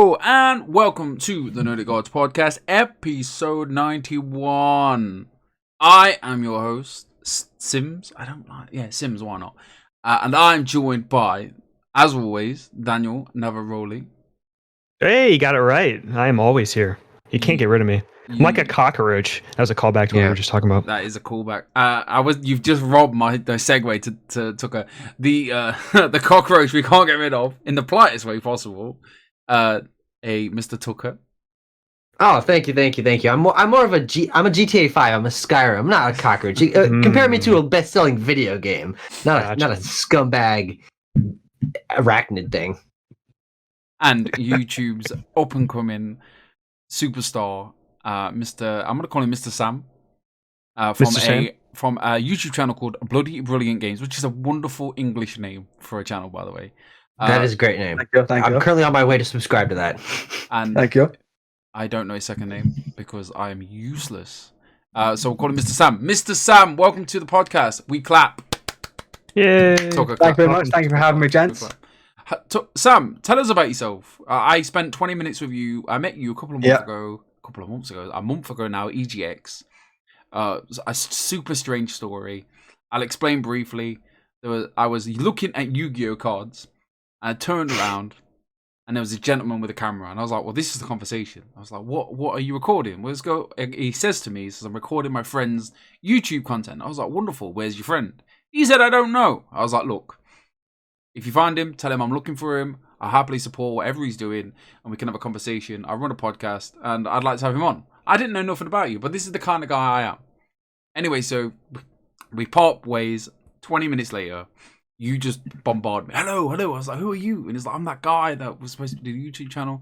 Hello and welcome to the Nerdic podcast, episode 91. I am your host, Sims. Sims, why not? And I'm joined by, as always, Daniel Navaroli. Hey, you got it right. I am always here. You can't get rid of me. I'm like a cockroach. That was a callback to what we were just talking about. That is a callback. You've just robbed the segue to Tucker. The cockroach we can't get rid of in the politest way possible. Mr. Tucker. Oh, thank you. I'm more of a GTA 5. I'm a Skyrim. I'm not a cockroach. Compare me to a best-selling video game, not a scumbag arachnid thing. And YouTube's up-and-coming superstar, I'm going to call him Mr. Sam, from a YouTube channel called Bloody Brilliant Games, which is a wonderful English name for a channel, by the way. That is a great name. Thank you. I'm currently on my way to subscribe to that. And thank you. I don't know his second name because I am useless. So we'll call him Mr. Sam. Mr. Sam, welcome to the podcast. We clap. Yay. Thank you very much. Thank you for having me, gents. Sam, tell us about yourself. I spent 20 minutes with you. I met you a month ago now, EGX. A super strange story. I'll explain briefly. I was looking at Yu-Gi-Oh cards. I turned around, and there was a gentleman with a camera, and I was like, "Well, this is the conversation." I was like, "What are you recording?" Let's go. He says to me, "I'm recording my friend's YouTube content." I was like, "Wonderful. Where's your friend?" He said, "I don't know." I was like, "Look, if you find him, tell him I'm looking for him. I'll happily support whatever he's doing, and we can have a conversation. I run a podcast, and I'd like to have him on." I didn't know nothing about you, but this is the kind of guy I am. Anyway, so we part ways. 20 minutes later, you just bombard me. Hello. I was like, "Who are you?" And he's like, "I'm that guy that was supposed to do the YouTube channel."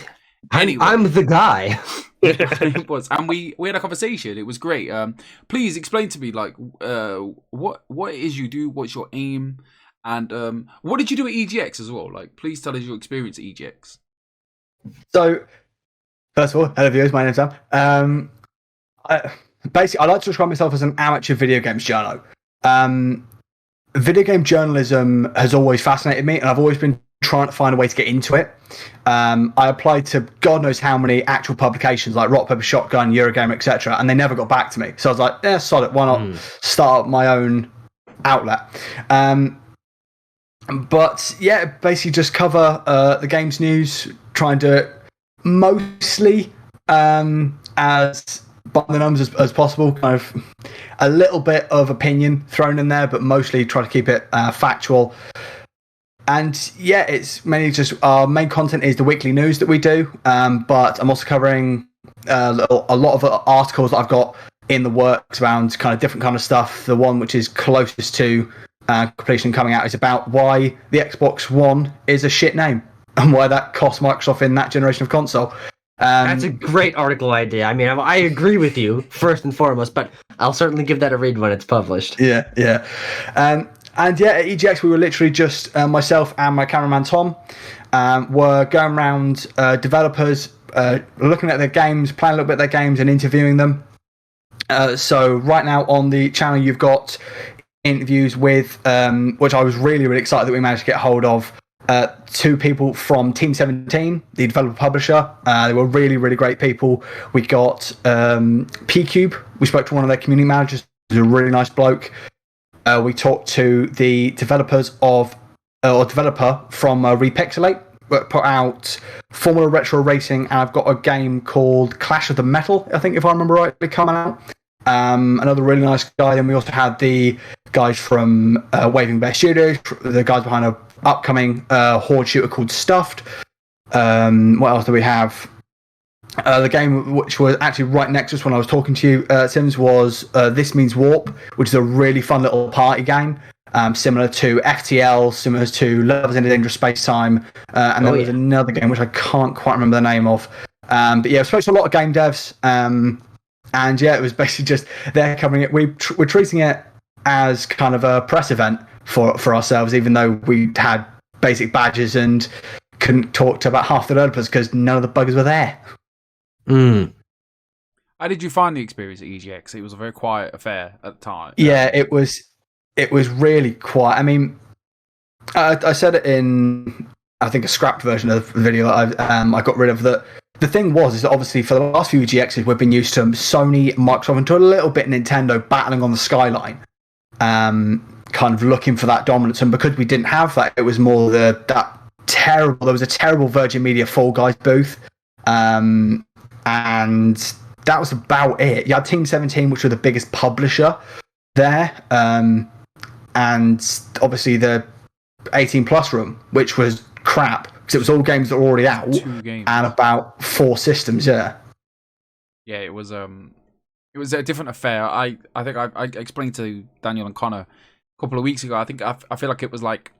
Anyway, I'm the guy. It was, and we had a conversation. It was great. Please explain to me, like, what it is you do, what's your aim, and what did you do at EGX as well? Like, please tell us your experience at EGX. So, first of all, hello viewers. My name's Sam. I like to describe myself as an amateur video games journo. Video game journalism has always fascinated me, and I've always been trying to find a way to get into it. I applied to God knows how many actual publications like Rock, Paper, Shotgun, Eurogamer, etc., and they never got back to me. So I was like, "Yeah, sod it. Why not start up my own outlet?" But yeah, basically just cover the games news, try and do it mostly as by the numbers as possible, kind of a little bit of opinion thrown in there, but mostly try to keep it factual. And yeah, it's mainly just our main content is the weekly news that we do, but I'm also covering a lot of articles that I've got in the works around kind of different kind of stuff. The one which is closest to completion coming out is about why the Xbox One is a shit name and why that cost Microsoft in that generation of console. That's a great article idea. I mean, I agree with you, first and foremost, but I'll certainly give that a read when it's published. Yeah. And yeah, at EGX, we were literally just myself and my cameraman Tom were going around developers, looking at their games, playing a little bit of their games and interviewing them. So right now on the channel, you've got interviews with, which I was really, really excited that we managed to get hold of, two people from Team 17, the developer publisher. They were really, really great people. We got P-Cube. We spoke to one of their community managers. He's a really nice bloke. We talked to the developers or developer from Repixelate, put out Formula Retro Racing, and I've got a game called Clash of the Metal, I think, if I remember rightly, coming out. Another really nice guy. Then we also had the guys from Waving Bear Studios, the guys behind an upcoming horde shooter called Stuffed. What else do we have? The game which was actually right next to us when I was talking to you, Sims, was This Means Warp, which is a really fun little party game, similar to FTL, similar to Lovers in a Dangerous Space Time, and then there's another game which I can't quite remember the name of. But yeah, we spoke to a lot of game devs, and yeah, it was basically just they're covering it. We're treating it as kind of a press event for ourselves, even though we had basic badges and couldn't talk to about half the developers because none of the buggers were there. How did you find the experience at EGX? It was a very quiet affair at the time. Yeah, it was really quiet. I mean, I said it in I think a scrapped version of the video that I got rid of. That the thing is that obviously for the last few EGXs we've been used to Sony, Microsoft, and to a little bit Nintendo battling on the skyline, kind of looking for that dominance. And because we didn't have that, it was more there was a terrible Virgin Media Fall Guys booth, and that was about it. You had Team 17, which were the biggest publisher there, and obviously the 18 plus room, which was crap because it was all games that were already out, 2 games and about 4 systems. Yeah, it was a different affair. I think I explained to Daniel and Connor a couple of weeks ago. I think I feel like it was like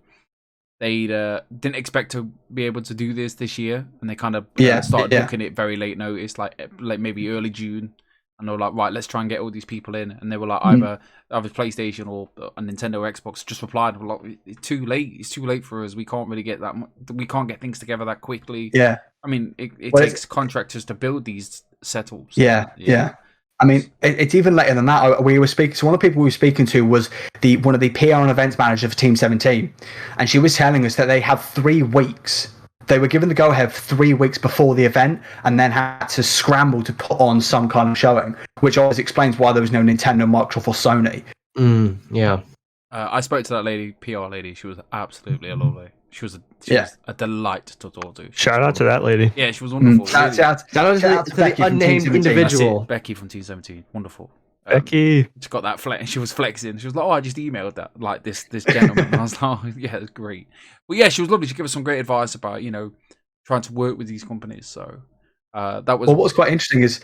they didn't expect to be able to do this year, and they kind of started looking at it very late notice, like maybe early June. And they were like, right, let's try and get all these people in. And they were like, either PlayStation or a Nintendo or Xbox just replied, like, it's too late. It's too late for us. We can't really get that. We can't get things together that quickly. Yeah. I mean, it takes contractors to build these setups. Yeah. I mean, it's even later than that. We were speaking. So one of the people we were speaking to was one of the PR and events manager for Team 17, and she was telling us that they had 3 weeks. They were given the go-ahead 3 weeks before the event, and then had to scramble to put on some kind of showing, which always explains why there was no Nintendo, Microsoft, or Sony. Yeah. I spoke to that lady, PR lady. She was absolutely lovely. She was a delight to talk to. Shout out to that lady. Yeah, she was wonderful. Shout out to the unnamed individual. Becky from Team 17. Wonderful. Becky. She got that flex. She was flexing. She was like, "Oh, I just emailed that like this gentleman." And I was like, "Oh, yeah, it's great." But yeah, she was lovely. She gave us some great advice about trying to work with these companies. So that was. Well, what was quite interesting is,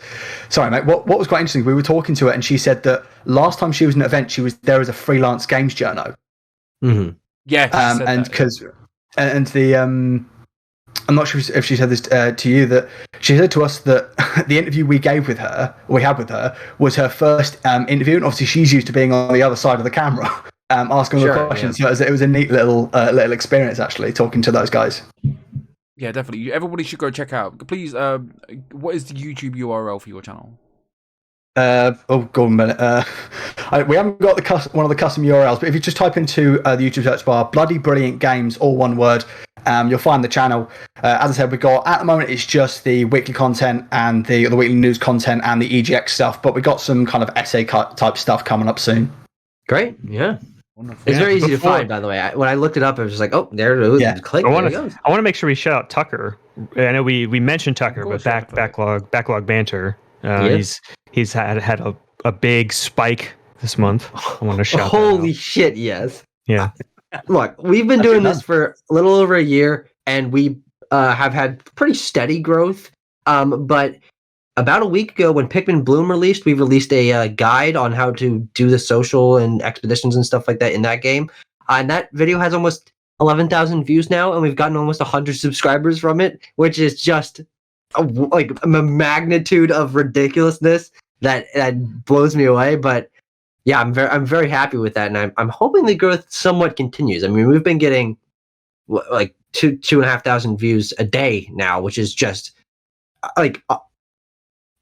sorry, mate. What was quite interesting? We were talking to her, and she said that last time she was in an event, she was there as a freelance games journo. Mm-hmm. Yeah, and because I'm not sure if she said this to you, that she said to us that the interview we had with her, was her first interview, and obviously she's used to being on the other side of the camera, asking the questions. Yeah. So it was a neat little experience actually talking to those guys. Yeah, definitely. Everybody should go check out. Please, what is the YouTube URL for your channel? Go on a minute. We haven't got one of the custom URLs, but if you just type into the YouTube search bar, Bloody Brilliant Games, all one word, you'll find the channel. As I said, at the moment it's just the weekly content and the weekly news content and the EGX stuff, but we got some kind of essay type stuff coming up soon. Great, yeah. Wonderful. It's very easy to find, by the way. When I looked it up, I was just like, oh, there it is. Yeah. Click. I want to make sure we shout out Tucker. I know we mentioned Tucker, but backlog banter. He's had a big spike this month. I want to shout. Holy shit! Yes. Yeah. Look, we've been doing this for a little over a year, and we have had pretty steady growth. But about a week ago, when Pikmin Bloom released, we released a guide on how to do the social and expeditions and stuff like that in that game. And that video has almost 11,000 views now, and we've gotten almost 100 subscribers from it, which is just a magnitude of ridiculousness that blows me away. But yeah, I'm very happy with that, and I'm hoping the growth somewhat continues. I mean, we've been getting like 2,500 views a day now, which is just like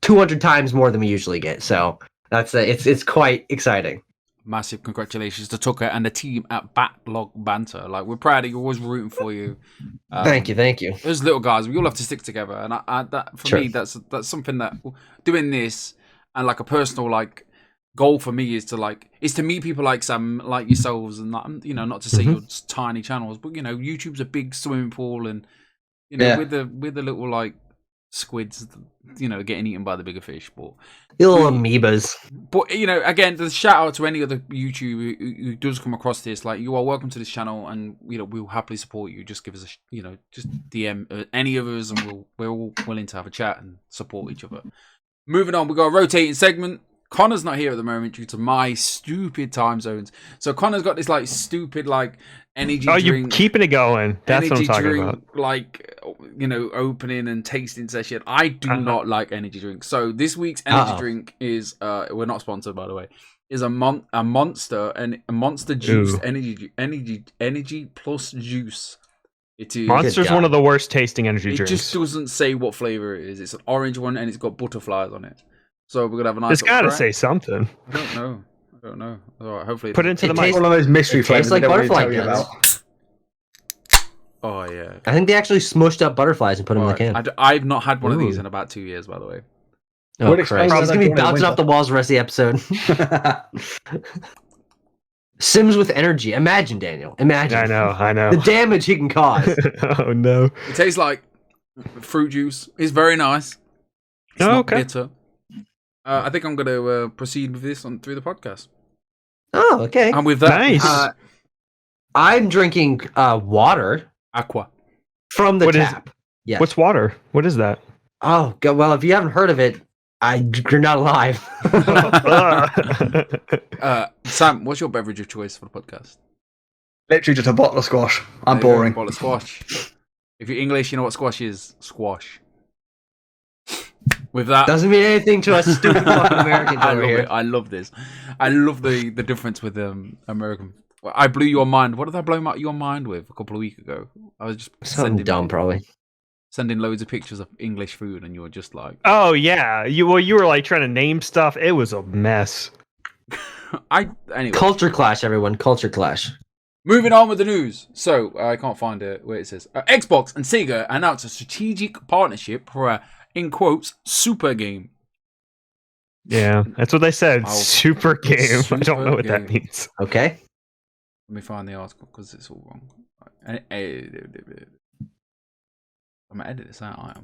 200 times more than we usually get. So that's it's quite exciting. Massive congratulations to Tucker and the team at Backlog Banter. Like, we're proud of you. We're always rooting for you. Thank you. Those little guys, we all have to stick together, and me, that's something that doing this and like a personal goal for me is to meet people like Sam, like yourselves, and not to say you're just tiny channels, but YouTube's a big swimming pool, and with the little squids, getting eaten by the bigger fish, but little amoebas. But again, the shout out to any other YouTuber who does come across this. Like, you are welcome to this channel, and we'll happily support you. Just give us just DM any of us, and we're all willing to have a chat and support each other. Moving on, we got a rotating segment. Connor's not here at the moment due to my stupid time zones. So Connor's got this stupid energy drink. Oh, you're keeping it going. That's what I'm talking about. Opening and tasting session. I do not like energy drinks. So this week's energy drink is we're not sponsored, by the way. Is a monster and a monster juice energy plus juice. It is. Monster's one of the worst tasting energy drinks. It just doesn't say what flavor it is. It's an orange one and it's got butterflies on it. So we're gonna have a nice. It's got to say something. I don't know. All right, hopefully put it into the mic. One of those mystery flavors. Tastes like butterfly about. Oh yeah. I think they actually smushed up butterflies and put them in the can. I've not had one of these in about 2 years, by the way. Oh, Christ. He's going to be bouncing off the walls the rest of the episode. Sims with energy. Imagine, Daniel. Imagine. I know. The damage he can cause. Oh, no. It tastes like fruit juice. It's very nice. It's not bitter. I think I'm going to proceed with this through the podcast. Oh, okay. And with that, nice. I'm drinking water. Aqua. From the tap. Yes. What's water? What is that? Oh, God. Well, if you haven't heard of it, you're not alive. Sam, what's your beverage of choice for the podcast? Literally just a bottle of squash. I'm boring. A bottle of squash. If you're English, you know what squash is. Squash. With that, doesn't mean anything to us stupid fucking Americans over here. I love this. I love the difference with American. I blew your mind. What did I blow your mind with a couple of weeks ago? I was just something dumb, probably. Sending loads of pictures of English food, and you were just like, "Oh yeah, you were like trying to name stuff. It was a mess." Anyway. Culture clash, everyone. Culture clash. Moving on with the news. So I can't find it where it says Xbox and Sega announced a strategic partnership for a, in quotes, super game. Yeah, that's what they said. Super game. I don't know what that means. Okay. Let me find the article because it's all wrong. I'm gonna edit this out.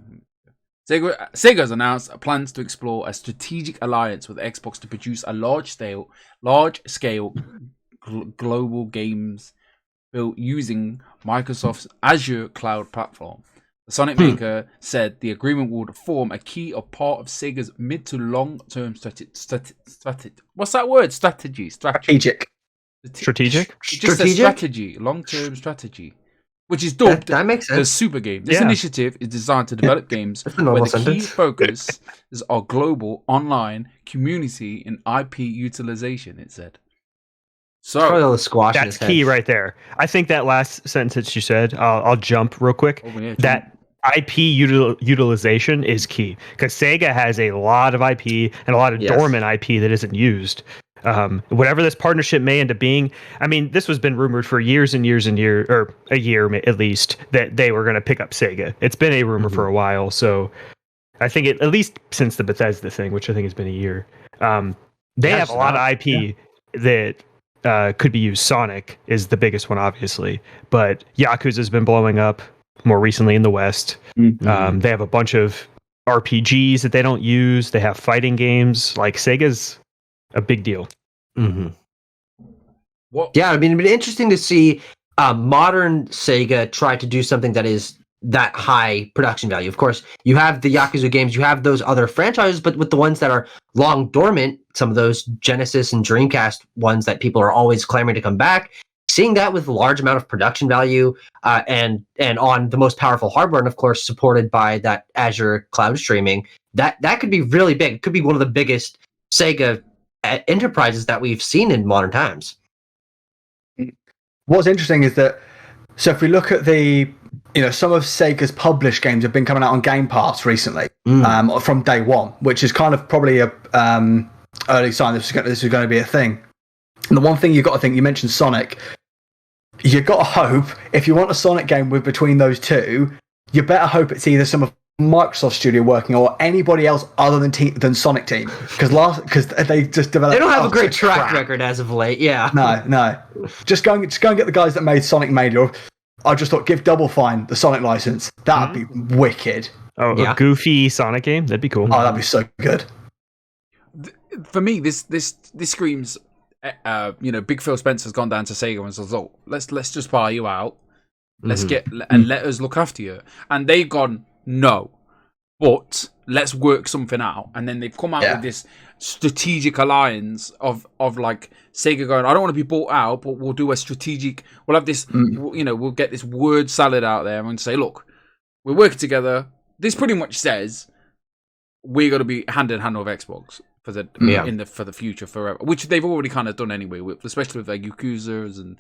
Sega's announced plans to explore a strategic alliance with Xbox to produce a large-scale global games built using Microsoft's Azure cloud platform. The Sonic maker said the agreement would form a key part of Sega's mid to long-term what's that word? Strategic. Strategic? It just says strategy, long-term strategy, which is dubbed that makes sense. the Super Game. This initiative is designed to develop games where the key focus is our global online community and IP utilization, it said. So that's key right there. I think that last sentence you said, I'll jump real quick. That IP utilization is key because Sega has a lot of IP and a lot of dormant IP that isn't used. Whatever this partnership may end up being, I mean, this has been rumored for years and years and years, or a year at least, that they were going to pick up Sega. It's been a rumor for a while, so I think at least since the Bethesda thing, which I think has been a year, they have a lot of IP that could be used. Sonic is the biggest one, obviously, but Yakuza's been blowing up more recently in the West. They have a bunch of RPGs that they don't use. They have fighting games. Like, Sega's a big deal. Yeah, I mean, it'd be interesting to see modern Sega try to do something that is that high production value. Of course, you have the Yakuza games, you have those other franchises, but with the ones that are long dormant, some of those Genesis and Dreamcast ones that people are always clamoring to come back, seeing that with a large amount of production value and on the most powerful hardware, and of course supported by that Azure cloud streaming, that could be really big. It could be one of the biggest Sega enterprises that we've seen in modern times. What's interesting is that, so if we look at some of Sega's published games have been coming out on Game Pass recently, from day one, which is kind of probably a early sign this is going to be a thing. And the one thing you've got to think, you mentioned Sonic, you've got to hope, if you want a Sonic game with between those two, you better hope it's either some of Microsoft Studio working or anybody else other than Sonic Team, because they just developed. They don't have a great track record as of late. Yeah. No. Just go and get the guys that made Sonic Mania. I just thought, give Double Fine the Sonic license. That'd be wicked. Oh, yeah. A goofy Sonic game? That'd be cool. Oh, that'd be so good. For me, this screams. Big Phil Spencer's gone down to Sega and says, "Oh, let's just buy you out. Let's get and let us look after you." And they've gone, "No, but let's work something out." And then they've come out with this strategic alliance of like Sega going, "I don't want to be bought out, but we'll do a strategic. We'll have this, we'll get this word salad out there and say, look, we're working together." This pretty much says we're going to be hand in hand with Xbox for the future forever, which they've already kind of done anyway, especially with their Yakuzas and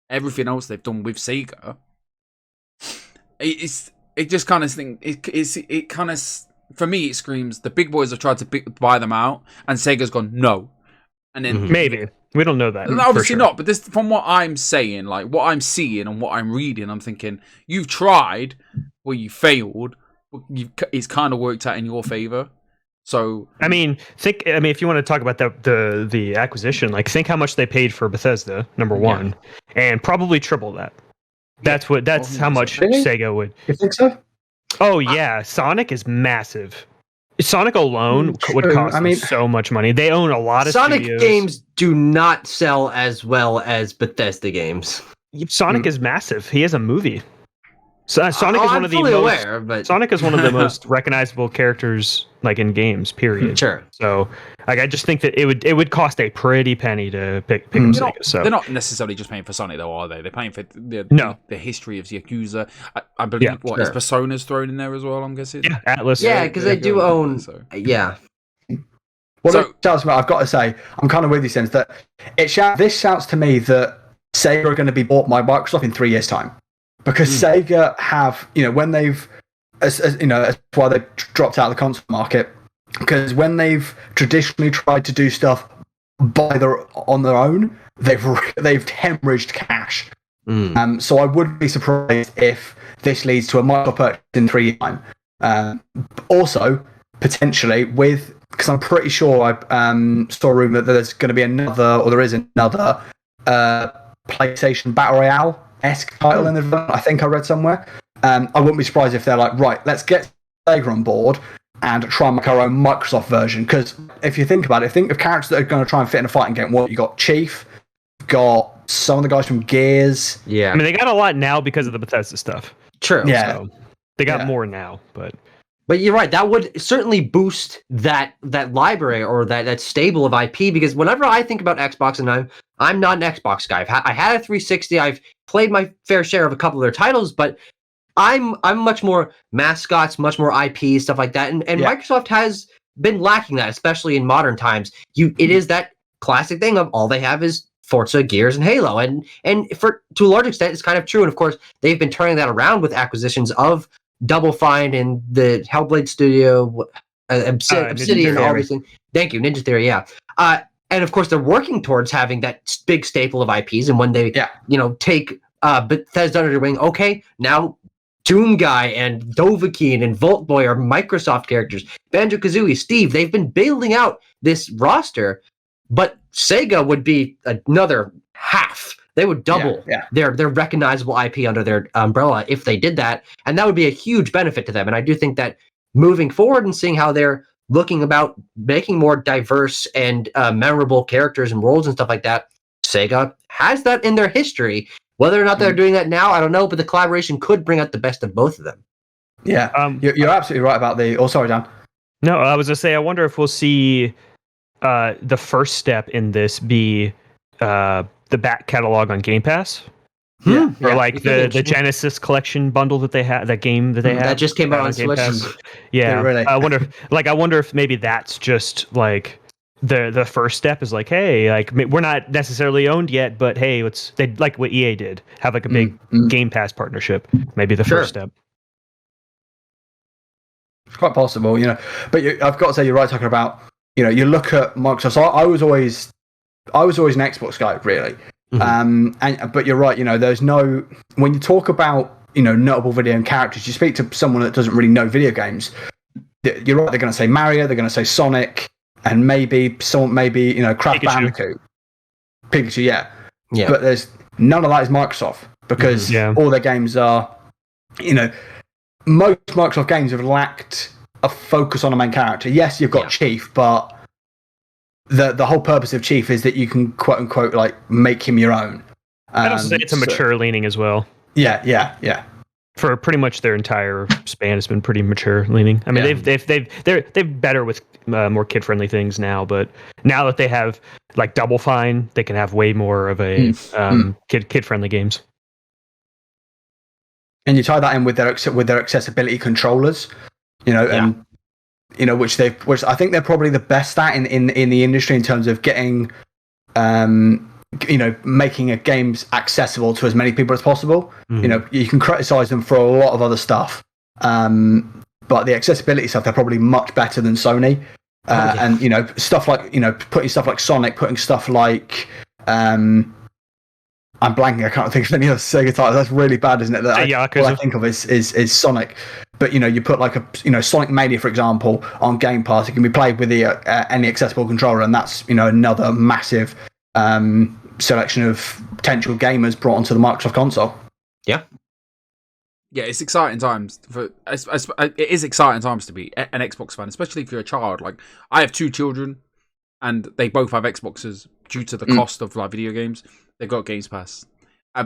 everything else they've done with Sega. It just kind of thing. It kind of, for me, it screams the big boys have tried to buy them out, and Sega's gone no, and then maybe We don't know that. Obviously not, but this, from what I'm saying, like what I'm seeing and what I'm reading, I'm thinking you've tried, well, you failed, but it's kind of worked out in your favor. So I mean, if you want to talk about the acquisition, like think how much they paid for Bethesda, number one, and probably triple that. That's how much Sega would. You think so? Oh yeah, Sonic is massive. Sonic alone would cost them so much money. They own a lot of Sonic studios. games do not sell as well as Bethesda games. Sonic is massive. He has a movie. Sonic is one of the most aware, but... Sonic is one of the most recognizable characters like in games. Period. Sure. So like I just think that it would cost a pretty penny to pick up Sega. So they're not necessarily just paying for Sonic though, are they? They're paying for the history of Yakuza. I believe is Persona's thrown in there as well. I'm guessing. Yeah, Atlas. Yeah, because they do own. Yeah. Well, I've got to say, I'm kind of with you, since that this shouts to me that Sega are going to be bought by Microsoft in 3 years' time. Because Sega have, when they've, that's why they dropped out of the console market. Because when they've traditionally tried to do stuff on their own, they've hemorrhaged cash. So I wouldn't be surprised if this leads to a Microsoft purchase in 3 years' time. Also, potentially because I'm pretty sure I saw a rumor that there's going to be there is another PlayStation Battle Royale-esque title in the development. I think I read somewhere. I wouldn't be surprised if they're like, right, let's get Sega on board and try and make our own Microsoft version. Because if you think about it, think of characters that are going to try and fit in a fighting game. Well, you got Chief, you've got some of the guys from Gears. Yeah, I mean, they got a lot now because of the Bethesda stuff. True. Yeah, so they got more now, But you're right. That would certainly boost that library or that stable of IP. Because whenever I think about Xbox, and I'm not an Xbox guy. I had a 360. I've played my fair share of a couple of their titles, but I'm much more mascots, much more IP, stuff like that. And Microsoft has been lacking that, especially in modern times. It is that classic thing of all they have is Forza, Gears, and Halo. And to a large extent, it's kind of true. And of course, they've been turning that around with acquisitions of Double Fine and the Hellblade Studio, Obsidian, all these things. Thank you, Ninja Theory. Yeah, and of course they're working towards having that big staple of IPs. And when they, take Bethesda under their wing, okay, now Doom Guy and Dovahkiin and Vault Boy are Microsoft characters. Banjo-Kazooie, Steve, they've been building out this roster, but Sega would be another half. They would double their recognizable IP under their umbrella if they did that, and that would be a huge benefit to them. And I do think that moving forward and seeing how they're looking about making more diverse and memorable characters and roles and stuff like that, Sega has that in their history. Whether or not they're doing that now, I don't know, but the collaboration could bring out the best of both of them. Yeah, you're absolutely right about the... Oh, sorry, Dan. No, I was going to say, I wonder if we'll see the first step in this be... the back catalog on Game Pass, or like the Genesis collection bundle that they had, that game that they had that just came out on Game Switch. Pass. Yeah, really. I wonder if maybe that's just like the first step is like, hey, like we're not necessarily owned yet, but hey, they like what EA did, have like a big Game Pass partnership. Maybe the first step. It's quite possible, But I've got to say, you're right talking about, you look at Microsoft. So I was always an Xbox guy, really. But you're right, there's no... When you talk about, notable video game characters, you speak to someone that doesn't really know video games, you're right, they're going to say Mario, they're going to say Sonic, and maybe Crash Bandicoot. Pikachu, yeah. But there's none of that is Microsoft, because all their games are, most Microsoft games have lacked a focus on a main character. Yes, you've got Chief, but the whole purpose of Chief is that you can quote unquote like make him your own. I'd also say it's a mature leaning as well. Yeah. For pretty much their entire span, it's been pretty mature leaning. I mean, they're better with more kid friendly things now, but now that they have like Double Fine, they can have way more of a kid friendly games. And you tie that in with their accessibility controllers, and which I think they're probably the best at in the industry in terms of getting, making a games accessible to as many people as possible. You can criticize them for a lot of other stuff, but the accessibility stuff, they're probably much better than Sony. And stuff like putting stuff like Sonic, putting stuff like I'm blanking. I can't think of any other Sega titles. That's really bad, isn't it? All I think of is Sonic. But you put like a Sonic Mania, for example, on Game Pass. It can be played with any accessible controller, and that's another massive selection of potential gamers brought onto the Microsoft console. Yeah. Yeah, it's exciting times. It is exciting times to be an Xbox fan, especially if you're a child. Like, I have 2 children, and they both have Xboxes due to the cost of like video games. They've got Games Pass.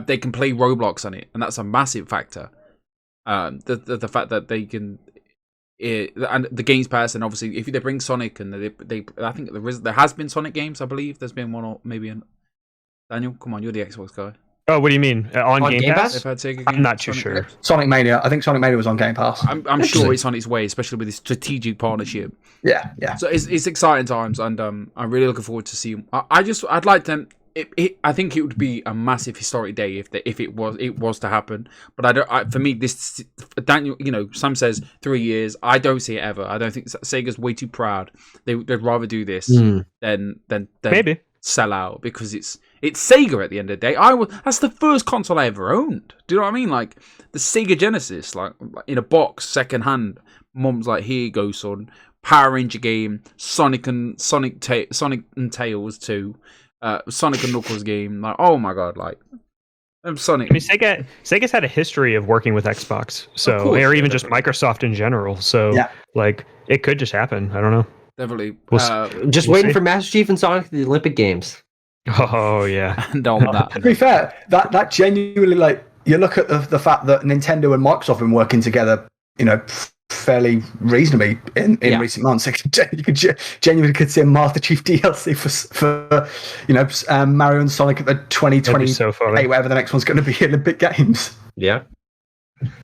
They can play Roblox on it, and that's a massive factor. The fact that they can, and the Games Pass, and obviously if they bring Sonic, and they I think there has been Sonic games. I believe there's been one, or maybe Daniel, come on, you're the Xbox guy. Oh, what do you mean on Game Pass? They've had Sega games, I'm not too sure. Sonic Mania. I think Sonic Mania was on Game Pass. I'm sure it's on its way, especially with this strategic partnership. Yeah. So it's exciting times, and I'm really looking forward to seeing. I'd like them. I think it would be a massive historic day if it was to happen. But for me, this Daniel, Sam says 3 years. I don't see it ever. I don't think Sega's way too proud. They'd rather do this than maybe sell out, because it's Sega at the end of the day. That's the first console I ever owned. Do you know what I mean? Like the Sega Genesis, like in a box, second hand. Mum's like, here you go, son. Power Ranger game, Sonic and Tails 2. Sonic and Knuckles game, like, oh my god, like Sonic. I mean, Sega's had a history of working with Xbox, or even just Microsoft in general. So, like, it could just happen. I don't know. Definitely. Just waiting for Master Chief and Sonic at the Olympic Games. Oh yeah, and all that. To be fair, that genuinely, like, you look at the fact that Nintendo and Microsoft have been working together, fairly reasonably in recent months. You could genuinely could see a Master Chief DLC for Mario and Sonic at the 2028, whatever the next one's going to be, Olympic Games. Yeah.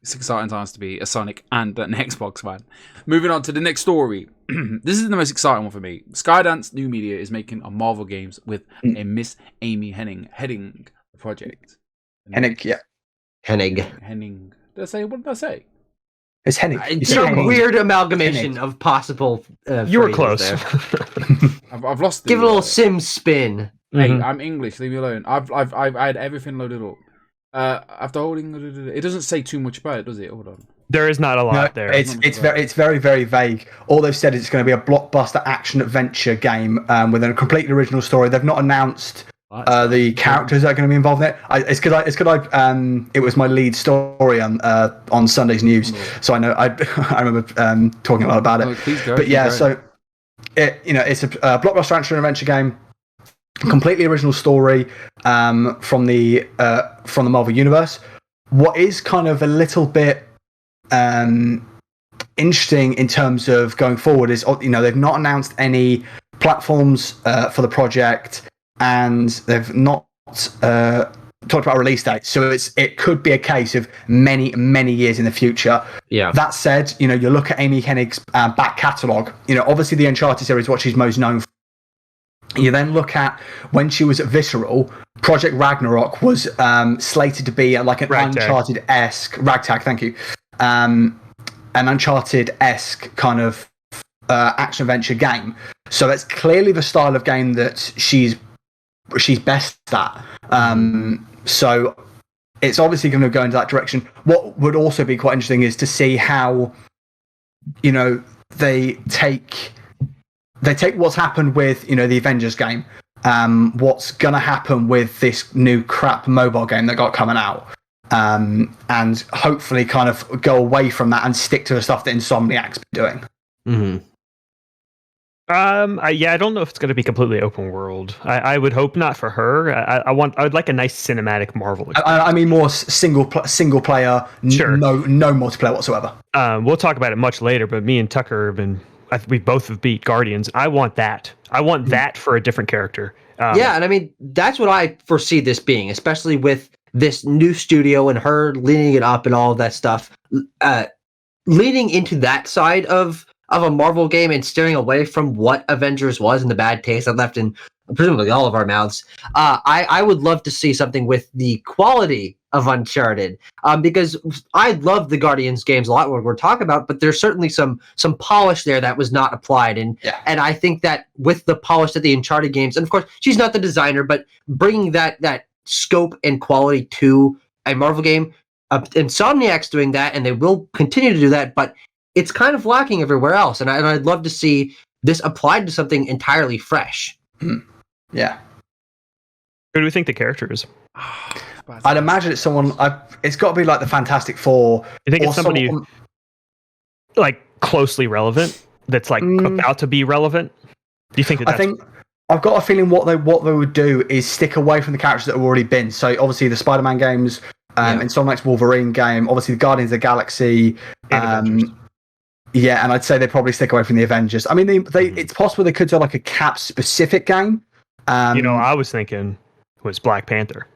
It's exciting times to be a Sonic and an Xbox fan. Moving on to the next story. This is the most exciting one for me. Skydance New Media is making a Marvel games with a Miss Amy Hennig heading the project. Hennig. What did I say? It's Hennig. It's a weird amalgamation of possible. You were close. I've lost. Give it a little sim spin. Hey, I'm English. Leave me alone. I've had everything loaded up. After holding, it doesn't say too much about it, does it? Hold on. There is not a lot there. It's very, very vague. All they've said is it's going to be a blockbuster action adventure game with a completely original story. They've not announced the characters that are going to be involved in it. It was my lead story on Sunday's news, so I know I remember talking a lot about it. But yeah, so it's a blockbuster action adventure game, completely original story from the Marvel universe. What is kind of a little bit interesting in terms of going forward is they've not announced any platforms for the project. And they've not talked about a release date, so it could be a case of many years in the future. Yeah. That said, you look at Amy Hennig's back catalogue. Obviously the Uncharted series, what she's most known for. You then look at when she was at Visceral, Project Ragnarok was slated to be like an Uncharted-esque Ragtag. Thank you. An Uncharted-esque kind of action adventure game. So that's clearly the style of game that she's best at. So it's obviously going to go into that direction. What would also be quite interesting is to see how they take what's happened with the Avengers game, what's going to happen with this new crap mobile game that got coming out, and hopefully kind of go away from that and stick to the stuff that Insomniac's been doing. Mm-hmm. I don't know if it's going to be completely open world. I would hope not for her. I would like a nice cinematic Marvel experience. I mean more single player, sure. No multiplayer whatsoever. We'll talk about it much later, but me and Tucker we both have beat Guardians. I want that. I want that for a different character. And I mean that's what I foresee this being, especially with this new studio and her leading it up and all of that stuff. Leading into that side of a Marvel game and steering away from what Avengers was and the bad taste that left in presumably all of our mouths. I would love to see something with the quality of Uncharted, because I love the Guardians games a lot, what we're talking about, but there's certainly some polish there that was not applied, and I think that with the polish that the Uncharted games, and of course she's not the designer, but bringing that scope and quality to a Marvel game, Insomniac's doing that, and they will continue to do that, but it's kind of lacking everywhere else, and I'd love to see this applied to something entirely fresh. Yeah. Who do we think the character is? I'd imagine it's someone. It's got to be like the Fantastic Four. You think it's somebody like closely relevant? That's like about to be relevant. Do you think that? I think I've got a feeling what they would do is stick away from the characters that have already been. So obviously the Spider-Man games, Insomniac's Wolverine game, obviously the Guardians of the Galaxy. Yeah, and I'd say they'd probably stick away from the Avengers. I mean, it's possible they could do like a Cap specific game. I was thinking was Black Panther.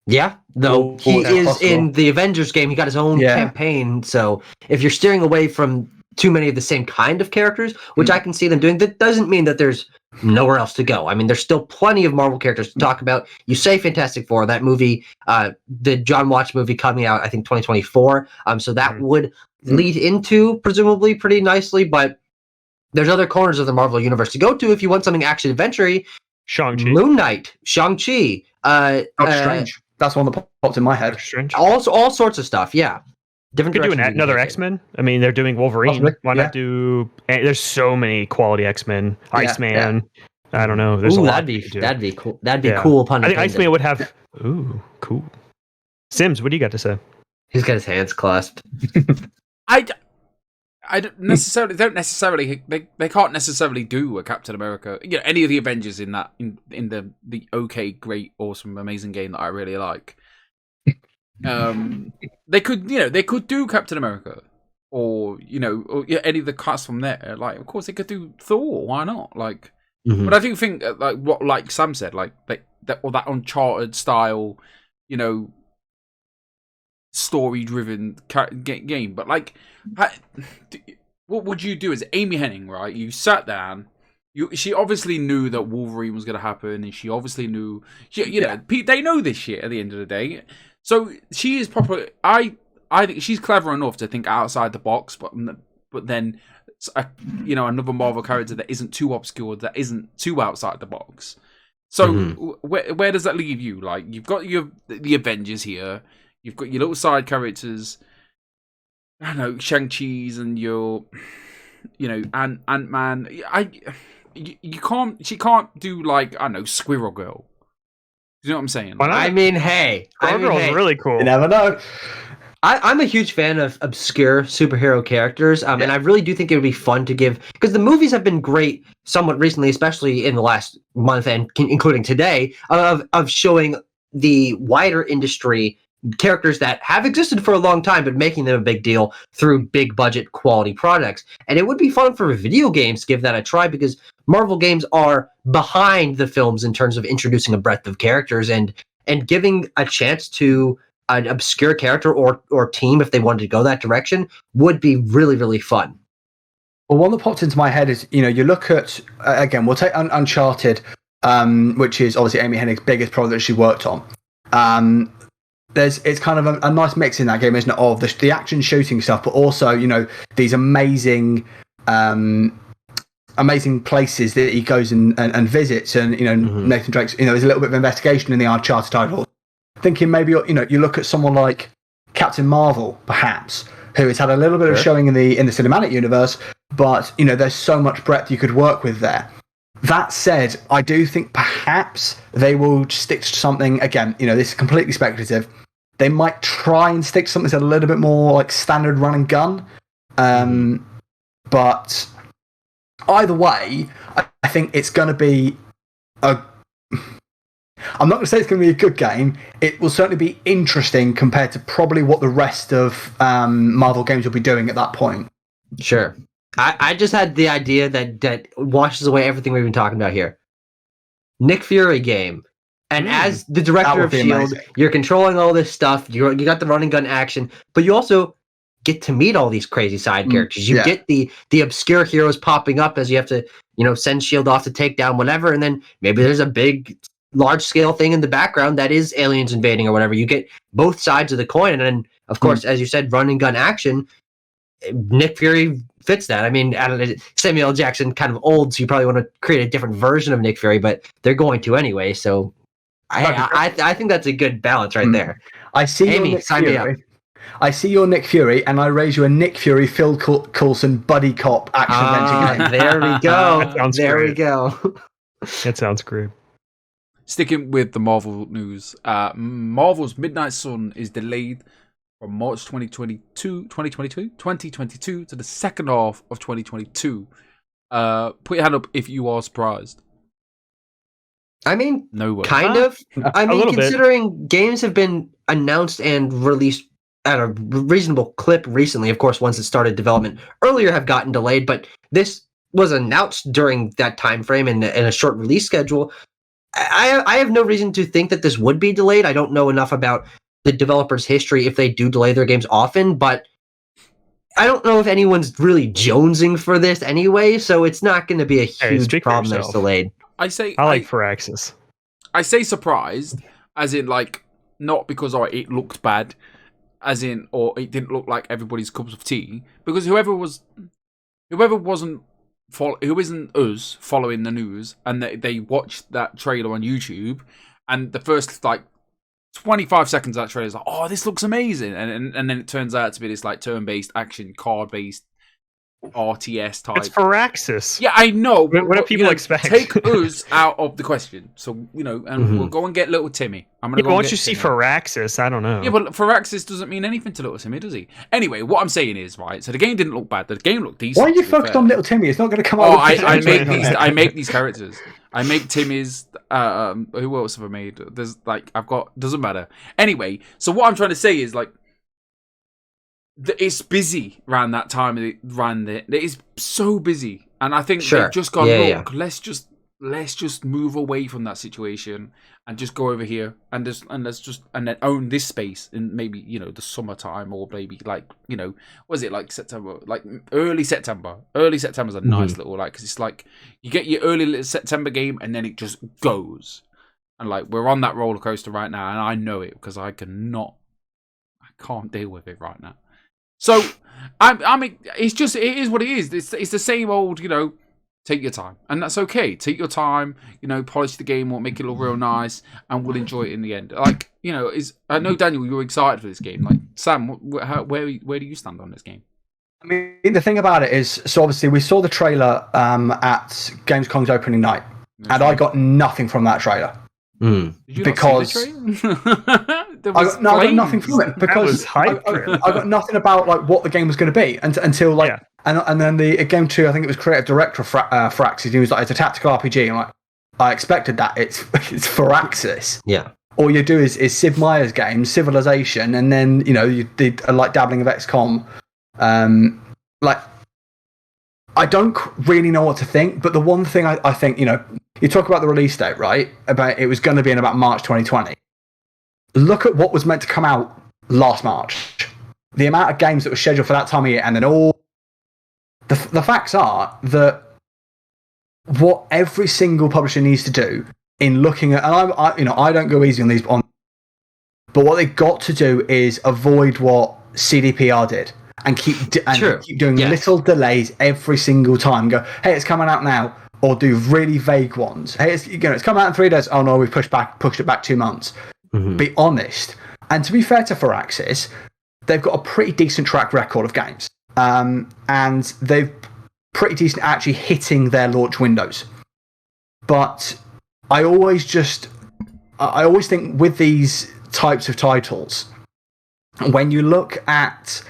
Yeah, though he is possible. In the Avengers game. He got his own campaign. So if you're steering away from too many of the same kind of characters, which I can see them doing, that doesn't mean that there's nowhere else to go. I mean, there's still plenty of Marvel characters to talk about. You say Fantastic Four, that movie, the John Watch movie coming out, I think 2024. So that would lead into presumably pretty nicely, but there's other corners of the Marvel universe to go to if you want something action adventure-y. Shang-Chi. Moon Knight, Shang-Chi. Strange. That's one that popped in my head. Strange. All sorts of stuff, yeah. Different. Could do another X-Men. I mean, they're doing Wolverine. Possibly, why not do? There's so many quality X-Men. Iceman. Yeah. I don't know. There's a lot. That'd be cool. That'd be cool. I think Iceman would have. Ooh, cool. Sims, what do you got to say? He's got his hands clasped. I don't necessarily. They can't necessarily do a Captain America. You know, any of the Avengers in that in the okay, great, awesome, amazing game that I really like. They could do Captain America, or any of the cast from there. Like, of course, they could do Thor. Why not? Like, but I think like Sam said, like that Uncharted style, story-driven game. But like, what would you do as Amy Hennig? Right, you sat down. She obviously knew that Wolverine was going to happen, and she obviously knew. They know this shit at the end of the day. So she is proper. I think she's clever enough to think outside the box, but then another Marvel character that isn't too obscure, that isn't too outside the box. So where does that leave you? Like, you've got the Avengers here, you've got your little side characters. I don't know, Shang-Chi's and your Ant-Man. She can't do like, I don't know, Squirrel Girl. You know what I'm saying? I mean, hey. Girl's really cool. You never know. I'm a huge fan of obscure superhero characters, and I really do think it would be fun to give, because the movies have been great somewhat recently, especially in the last month and including today, of showing the wider industry characters that have existed for a long time, but making them a big deal through big budget quality products. And it would be fun for video games to give that a try, because Marvel games are behind the films in terms of introducing a breadth of characters and giving a chance to an obscure character or team, if they wanted to go that direction, would be really, really fun. Well, one that popped into my head is, you look at, again, we'll take Uncharted, which is obviously Amy Hennig's biggest project that she worked on. It's kind of a nice mix in that game, isn't it, of the action shooting stuff, but also, these amazing places that he goes and visits, and Nathan Drake's, there's a little bit of investigation in the Uncharted title. Thinking maybe you look at someone like Captain Marvel, perhaps, who has had a little bit of showing in the cinematic universe, but there's so much breadth you could work with there. That said, I do think perhaps they will stick to something. Again, this is completely speculative. They might try and stick to something that's a little bit more like standard run and gun, but either way, I think it's going to be I'm not going to say it's going to be a good game. It will certainly be interesting compared to probably what the rest of Marvel games will be doing at that point. Sure. I just had the idea that washes away everything we've been talking about here. Nick Fury game. And as the director of S.H.I.E.L.D., you're controlling all this stuff. You got the running gun action, but you also get to meet all these crazy side characters. You get the obscure heroes popping up as you have to, send S.H.I.E.L.D. off to take down whatever, and then maybe there's a big large scale thing in the background that is aliens invading or whatever. You get both sides of the coin, and then of course, as you said, run and gun action. Nick Fury fits that. I mean, Samuel L. Jackson kind of old, so you probably want to create a different version of Nick Fury, but they're going to anyway. So I think that's a good balance right there. I see Amy, sign me up. I see your Nick Fury, and I raise you a Nick Fury, Phil Coulson buddy cop action adventure game. There we go. There we go. That sounds great. Sticking with the Marvel news, Marvel's Midnight Sun is delayed from March 2022 to the second half of 2022. Put your hand up if you are surprised. I mean, no, kind of. I mean, considering games have been announced and released at a reasonable clip recently, of course, once it started development earlier have gotten delayed, but this was announced during that time frame in a short release schedule. I have no reason to think that this would be delayed. I don't know enough about the developer's history if they do delay their games often, but I don't know if anyone's really jonesing for this anyway, so it's not going to be a huge problem that it's delayed. I like Firaxis. I say surprised, as in like not because it looked bad, as in or it didn't look like everybody's cups of tea, because whoever isn't us following the news and they watched that trailer on YouTube, and the first like 25 seconds of that trailer is like, oh, this looks amazing, and then it turns out to be this like turn-based action, card-based RTS type. It's Firaxis. Yeah, I know. What do people expect? Take us out of the question. So, and we'll go and get little Timmy. I'm gonna go once you see Firaxis, I don't know. Yeah, but Firaxis doesn't mean anything to little Timmy, does he? Anyway, what I'm saying is, right, so the game didn't look bad. The game looked decent. Why are you focused on little Timmy? It's not going to come out. Oh, I make these characters. I make Timmy's. Who else have I made? There's like, doesn't matter. Anyway, so what I'm trying to say is like, it's busy around that time. It is so busy, and I think they've just gone. Look, let's just move away from that situation and just go over here and then own this space in maybe the summertime, or maybe like was it like September, like early September. Early September's a nice little because it's like you get your early little September game and then it just goes, and like we're on that roller coaster right now, and I know it because I can't deal with it right now. So, I mean, it is what it is. It's the same old, take your time. And that's okay. Take your time, polish the game, or make it look real nice, and we'll enjoy it in the end. Like, I know, Daniel, you're excited for this game. Like, Sam, where do you stand on this game? I mean, the thing about it is, so obviously we saw the trailer at Gamescom's opening night, and I got nothing from that trailer. Because I got nothing from it, because I got nothing about like what the game was going to be until like and then the game 2, I think it was creative director Firaxis. He was like, it's a tactical RPG, and like I expected that it's Firaxis. Yeah. All you do is Sid Meier's game, Civilization, and then you did like dabbling of XCOM. Like I don't really know what to think, but the one thing I think, you talk about the release date, right? About it was going to be in about March 2020. Look at what was meant to come out last March. The amount of games that were scheduled for that time of year, and then all the facts are that what every single publisher needs to do in looking at, and I don't go easy on these, but what they got to do is avoid what CDPR did. And keep doing little delays every single time. Go, hey, it's coming out now, or do really vague ones. Hey, it's coming out in 3 days. Oh no, we pushed it back 2 months. Be honest. And to be fair to Firaxis, they've got a pretty decent track record of games, and they've pretty decent at actually hitting their launch windows. But I always think with these types of titles, when you look at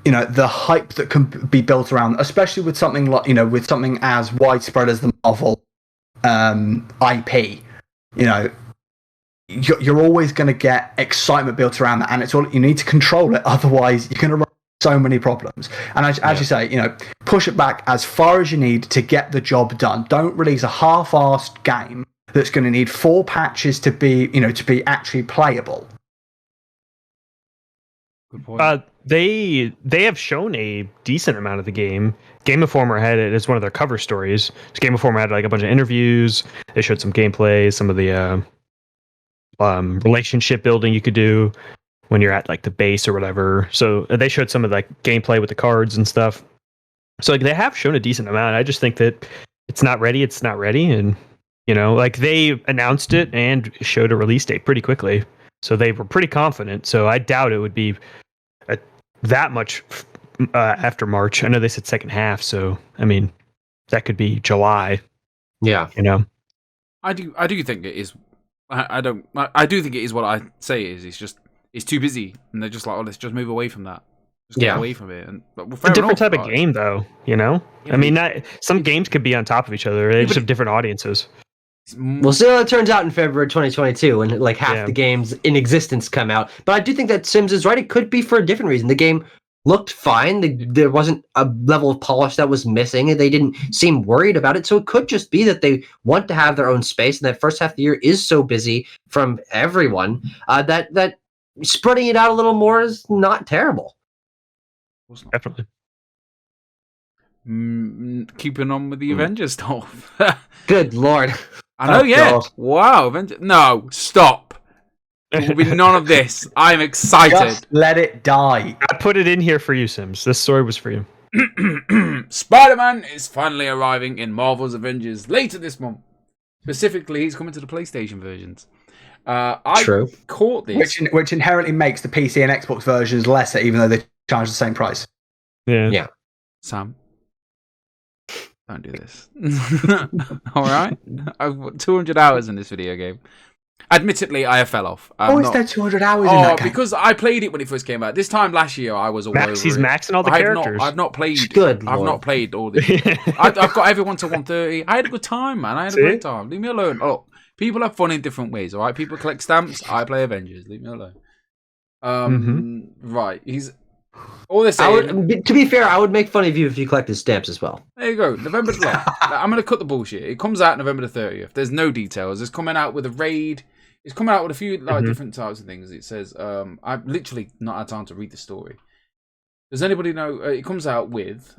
the hype that can be built around, especially with something like, with something as widespread as the Marvel IP, you're always going to get excitement built around that, and it's all you need to control it. Otherwise, you're going to run so many problems. And as you say, push it back as far as you need to get the job done. Don't release a half-assed game that's going to need 4 patches to be actually playable. Good point. They have shown a decent amount of the game. Game Informer had it as one of their cover stories. Game Informer had like a bunch of interviews. They showed some gameplay, some of the relationship building you could do when you're at like the base or whatever. So they showed some of like gameplay with the cards and stuff. So like they have shown a decent amount. I just think that it's not ready. It's not ready, and like they announced it and showed a release date pretty quickly. So they were pretty confident. So I doubt it would be that much after March. I know they said second half. So I mean, that could be July. Yeah. I do think it is. I do think it is what I say it is. It's too busy, and they're just like, oh, let's just move away from that. Just get away from it. And it's a different type of game, though. I mean, some games could be on top of each other. They just have different audiences. We'll see how it turns out in February 2022 when like half the games in existence come out. But I do think that Sims is right. It could be for a different reason. The game looked fine. There wasn't a level of polish that was missing, and they didn't seem worried about it. So it could just be that they want to have their own space, and that first half of the year is so busy from everyone that spreading it out a little more is not terrible. Definitely. Keeping on with the Avengers stuff. Good Lord. I know, God. Wow, Avengers. No, stop. There will be none of this. I'm excited. Just let it die. I put it in here for you, Sims. This story was for you. Spider-Man is finally arriving in Marvel's Avengers later this month. Specifically, he's coming to the PlayStation versions. I caught this. Which inherently makes the PC and Xbox versions lesser, even though they charge the same price. Yeah. Sam, don't do this. All right? I've got 200 hours in this video game. Admittedly, I fell off. Is there 200 hours in that game? Because I played it when it first came out. This time last year, I was all over He's maxing all the characters. I've not played. Good I've Lord. not played all this. I've got everyone to 130. I had a good time, man. I had a great time. Leave me alone. Oh, people have fun in different ways, all right? People collect stamps. I play Avengers. Leave me alone. Right. He's... All they're saying... to be fair, I would make fun of you if you collected stamps as well. There you go. November 12th. I'm going to cut the bullshit. It comes out November the 30th. There's no details. It's coming out with a raid. It's coming out with a few different types of things. It says, I've literally not had time to read the story. Does anybody know? It comes out with...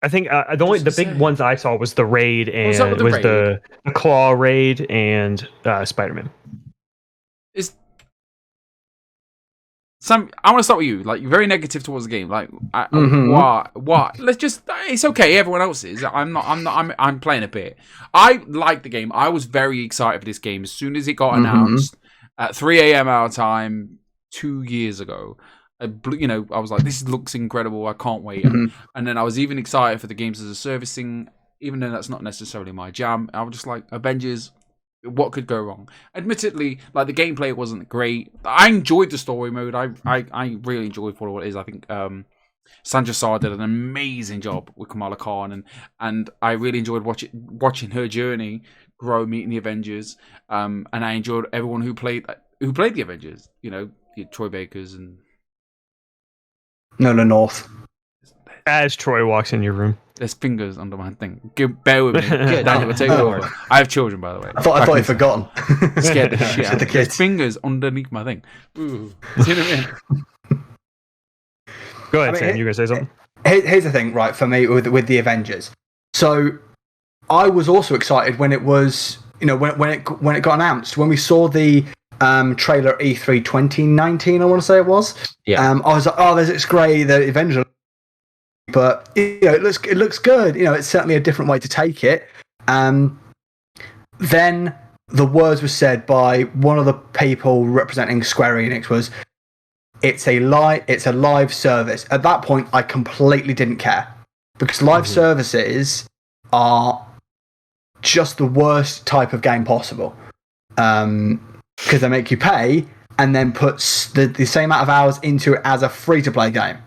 I think the big ones I saw was the raid and the Claw raid and Spider-Man. Sam, I want to start with you. Like, you're very negative towards the game. Like, why? Let's just. It's okay. Everyone else is. I'm playing a bit. I like the game. I was very excited for this game as soon as it got announced at 3 a.m. our time 2 years ago. I was like, this looks incredible. I can't wait. And then I was even excited for the games as a service thing, even though that's not necessarily my jam. I was just like, Avengers. What could go wrong? Admittedly, like the gameplay wasn't great. I enjoyed the story mode. I really enjoyed what it is. I think Sandra Sar did an amazing job with Kamala Khan, and I really enjoyed watching her journey grow, meeting the Avengers. And I enjoyed everyone who played the Avengers. Troy Baker's and Nolan North. As Troy walks in your room. There's fingers under my thing. Bear with me. Daniel, take over. I have children, by the way. I thought you'd forgotten. Scared the shit out of the me. kids. There's fingers underneath my thing. Ooh. See what I mean? Go ahead, Sam. You gonna say something? Here's the thing, right? For me, with the Avengers. So, I was also excited when it was, when it got announced. When we saw the trailer at E3 2019, I want to say it was. Yeah. I was like, oh, it's great. The Avengers. But it looks good. It's certainly a different way to take it. Then the words were said by one of the people representing Square Enix was, it's a live service. At that point, I completely didn't care because live services are just the worst type of game possible. Because they make you pay and then put the same amount of hours into it as a free-to-play game.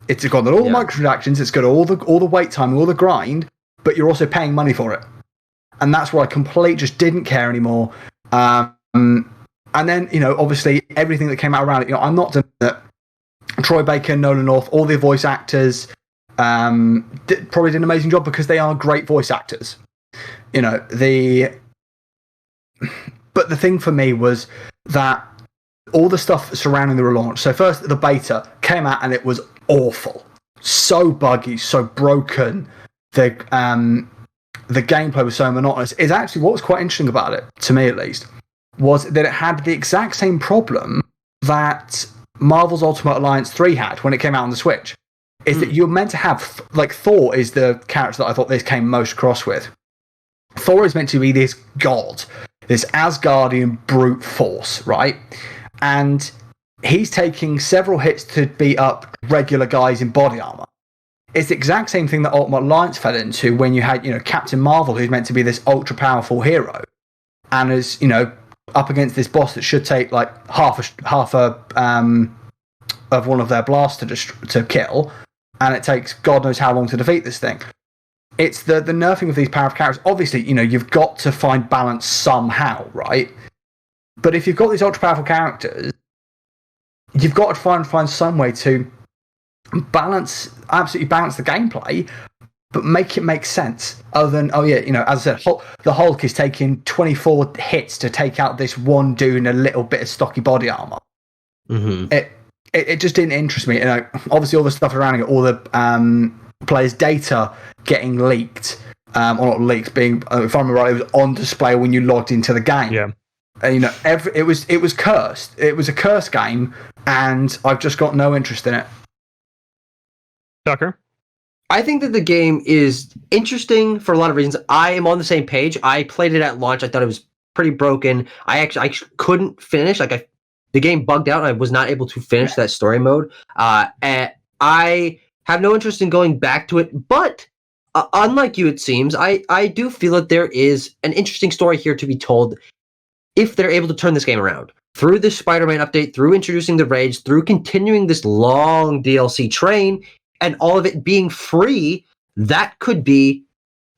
It's got all the microtransactions, it's got all the wait time, all the grind, but you're also paying money for it. And that's where I completely just didn't care anymore. And then, obviously everything that came out around it, I'm not denying that Troy Baker, Nolan North, all the voice actors probably did an amazing job because they are great voice actors. But the thing for me was that all the stuff surrounding the relaunch. So first, the beta came out and it was awful, so buggy, so broken. The gameplay was so monotonous. Is actually what was quite interesting about it, to me at least, was that it had the exact same problem that Marvel's Ultimate Alliance 3 had when it came out on the Switch. Is that you're meant to have, like, Thor is the character that I thought this came most cross with. Thor is meant to be this god, this Asgardian brute force, right? And he's taking several hits to beat up regular guys in body armor. It's the exact same thing that Ultimate Alliance fell into when you had, Captain Marvel, who's meant to be this ultra powerful hero, and is, up against this boss that should take like half of one of their blasts to kill, and it takes God knows how long to defeat this thing. It's the nerfing of these powerful characters. Obviously, you've got to find balance somehow, right? But if you've got these ultra powerful characters, you've got to find some way to absolutely balance the gameplay, but make it make sense. Other than, as I said, the Hulk is taking 24 hits to take out this one dude in a little bit of stocky body armor. Mm-hmm. It just didn't interest me. Obviously, all the stuff around it, all the players' data getting leaked, or not leaked, being, if I remember right, it was on display when you logged into the game. Yeah. And, it was cursed. It was a cursed game, and I've just got no interest in it. Tucker? I think that the game is interesting for a lot of reasons. I am on the same page. I played it at launch. I thought it was pretty broken. I couldn't finish. The game bugged out, and I was not able to finish that story mode. And I have no interest in going back to it. But unlike you, it seems, I do feel that there is an interesting story here to be told if they're able to turn this game around. Through this Spider-Man update, through introducing the raids, through continuing this long DLC train, and all of it being free, that could be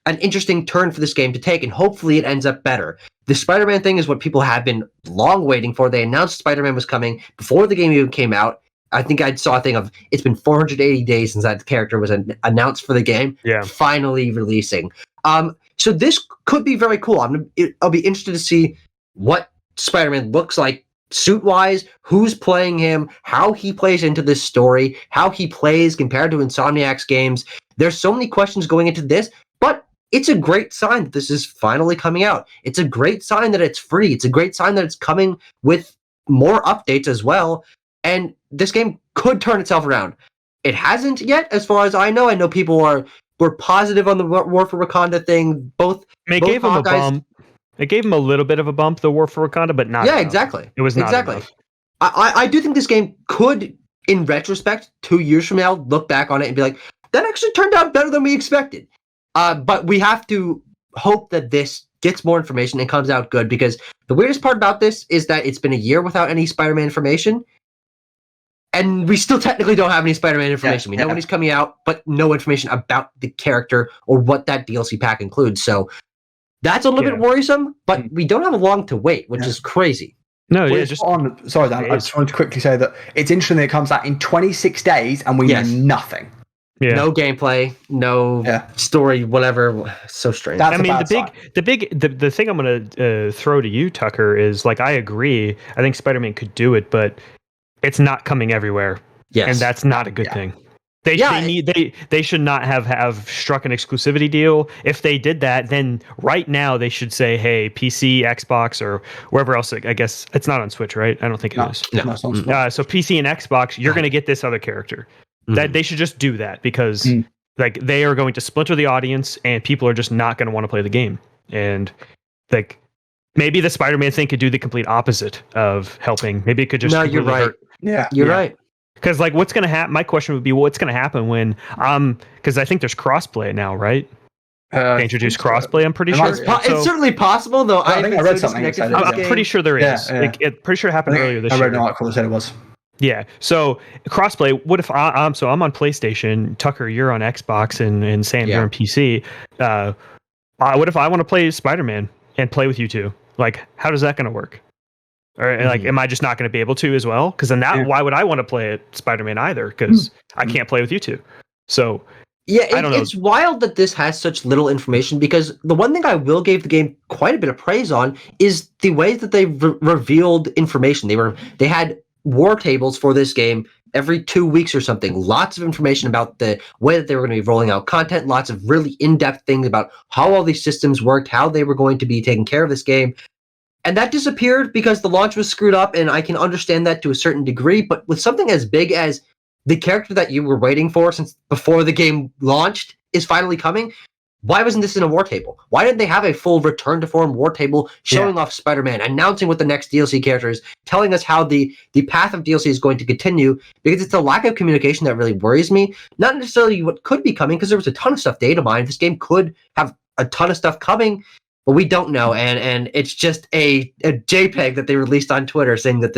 an interesting turn for this game to take, and hopefully it ends up better. The Spider-Man thing is what people have been long waiting for. They announced Spider-Man was coming before the game even came out. I think I saw a thing of, it's been 480 days since that character was announced for the game, finally releasing. So this could be very cool. I'll be interested to see what Spider-Man looks like suit-wise, who's playing him, how he plays into this story, how he plays compared to Insomniac's games. There's so many questions going into this, but it's a great sign that this is finally coming out. It's a great sign that it's free. It's a great sign that it's coming with more updates as well, and this game could turn itself around. It hasn't yet, as far as I know. I know people were positive on the War for Wakanda thing. They gave him a bump. It gave him a little bit of a bump, the War for Wakanda, but not enough. Exactly. It was not enough. I do think this game could, in retrospect, 2 years from now, look back on it and be like, that actually turned out better than we expected. But we have to hope that this gets more information and comes out good, because the weirdest part about this is that it's been a year without any Spider-Man information, and we still technically don't have any Spider-Man information. We know when he's coming out, but no information about the character or what that DLC pack includes. So that's a little bit worrisome, but we don't have long to wait, which is crazy. No, sorry, Dan, I just wanted to quickly say that it's interesting that it comes out in 26 days and we know nothing. Yeah. No gameplay, no story, whatever. So strange. The thing I'm going to throw to you, Tucker, is I agree. I think Spider-Man could do it, but it's not coming everywhere. Yes. And that's not a good thing. They should not have struck an exclusivity deal. If they did that, then right now they should say, hey, PC, Xbox, or wherever else. I guess it's not on Switch, right? I don't think it is. No. So PC and Xbox, you're going to get this other character. That they should just do that, because they are going to splinter the audience, and people are just not going to want to play the game. And maybe the Spider-Man thing could do the complete opposite of helping. Maybe it could just you're right. hurt. Yeah, you're right. Because what's going to happen? My question would be, what's going to happen when because I think there's crossplay now, right? They introduce crossplay. I'm pretty sure it's certainly possible, though. I think I read something. I'm pretty sure there is. Pretty sure it happened earlier this year. I read an article that said it was. Yeah. So crossplay. What if I'm on PlayStation, Tucker, you're on Xbox, and Sam, you're on PC. What if I want to play Spider-Man and play with you two? How does that going to work? Or am I just not going to be able to as well? Because then why would I want to play Spider-Man either? Because I can't play with you two. So I don't know. It's wild that this has such little information, because the one thing I will give the game quite a bit of praise on is the way that they revealed information. They had war tables for this game every 2 weeks or something. Lots of information about the way that they were going to be rolling out content. Lots of really in-depth things about how all these systems worked, how they were going to be taking care of this game. And that disappeared because the launch was screwed up, and I can understand that to a certain degree. But with something as big as the character that you were waiting for since before the game launched is finally coming, why wasn't this in a war table? Why didn't they have a full return to form war table showing off Spider-Man, announcing what the next DLC character is, telling us how the path of DLC is going to continue? Because it's the lack of communication that really worries me. Not necessarily what could be coming, because there was a ton of stuff data mined. This game could have a ton of stuff coming, but we don't know. And it's just a JPEG that they released on Twitter saying that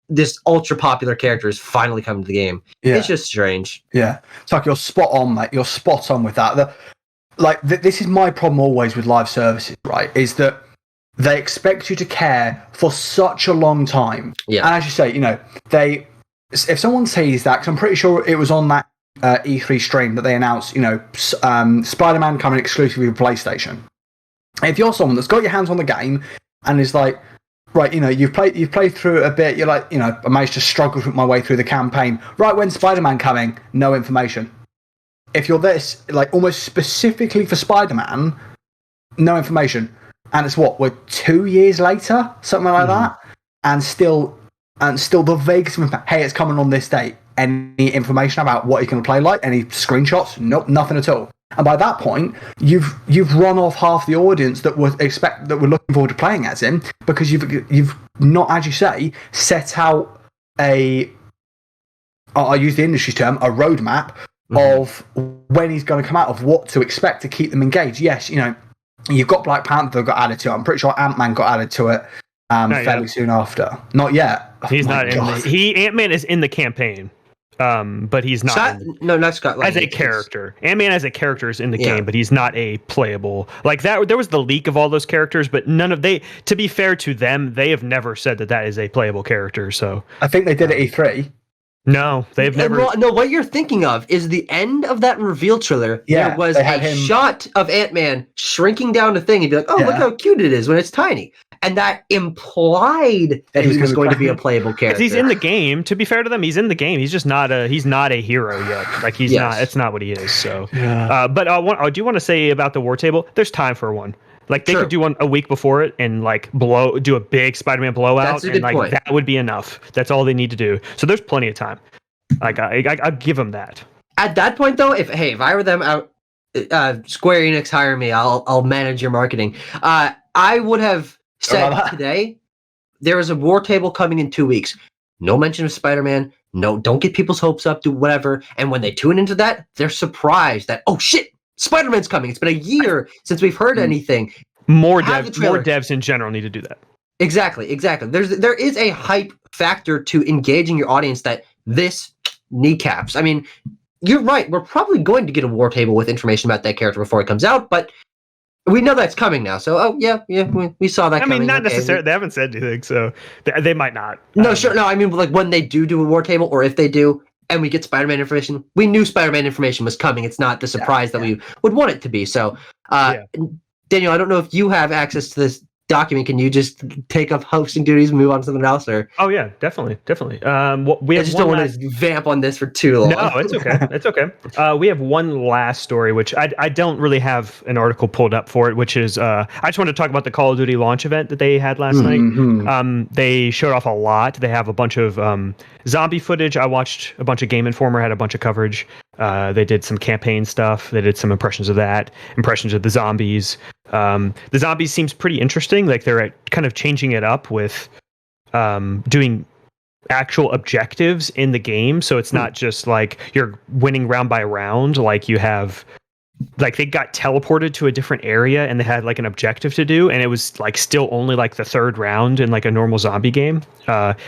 this ultra popular character is finally coming to the game. Yeah. It's just strange. Yeah. It's like you're spot on, mate. You're spot on with that. This is my problem always with live services, right? Is that they expect you to care for such a long time. Yeah. And as you say, if someone sees that, because I'm pretty sure it was on that E3 stream that they announced, Spider-Man coming exclusively with PlayStation. If you're someone that's got your hands on the game and is like, right, you've played through it a bit, you're like, I managed to struggle my way through the campaign. Right, when Spider-Man coming? No information. If you're this, like almost specifically for Spider-Man, no information. And it's we're 2 years later, something like that, and still the vaguest information. Hey, it's coming on this date. Any information about what you're going to play like? Any screenshots? Nope, nothing at all. And by that point, you've run off half the audience that were looking forward to playing as him, because you've not, as you say, set out I'll use the industry term, a roadmap of when he's going to come out, of what to expect to keep them engaged. Yes, you've got Black Panther got added to it. I'm pretty sure Ant-Man got added to it fairly soon after. Not yet. He's not in Ant-Man is in the campaign. But he's not. Not Scott Lang. As a character. Ant-Man as a character is in the game, but he's not a playable. Like that, there was the leak of all those characters, but to be fair to them, they have never said that is a playable character. So I think they did at E3. No, they've never. No, what you're thinking of is the end of that reveal trailer. Yeah, there was a shot of Ant-Man shrinking down a thing and be like, oh, look how cute it is when it's tiny. And that implied that he was going to be a playable character. He's in the game. To be fair to them, he's in the game. He's just not a hero yet. Like he's not. It's not what he is. So, but I do want to say about the war table. There's time for one. Like they could do one a week before it and like do a big Spider-Man blowout, and like that would be enough. That's all they need to do. So there's plenty of time. Like I'd give them that. At that point, though, if I were them, Square Enix, hire me. I'll manage your marketing. I would have said today there is a war table coming in 2 weeks. No mention of Spider-Man. No, don't get people's hopes up. Do whatever. And when they tune into that, they're surprised that, oh shit, Spider-Man's coming. It's been a year since we've heard anything. More devs in general need to do that. Exactly. There is a hype factor to engaging your audience that this kneecaps. I mean, you're right. We're probably going to get a war table with information about that character before it comes out, but we know that's coming now. So, we saw that coming. I mean, not necessarily. They haven't said anything, so they might not. No, sure. No, I mean, like when they do a war table, or if they do, and we get Spider-Man information, we knew Spider-Man information was coming. It's not the surprise that we would want it to be. So, Daniel, I don't know if you have access to this document. Can you just take up hosting duties and move on to something else? Or definitely. I just don't want to vamp on this for too long. No, it's okay. It's okay. We have one last story, which I don't really have an article pulled up for it, which is I just want to talk about the Call of Duty launch event that they had last night. They showed off a lot. They have a bunch of zombie footage. I watched a bunch of Game Informer had a bunch of coverage. They did some campaign stuff. They did some impressions of the zombies. The zombies seems pretty interesting. Like they're kind of changing it up with doing actual objectives in the game. So it's not just like you're winning round by round. Like you have, like they got teleported to a different area and they had like an objective to do. And it was like still only like the third round in like a normal zombie game,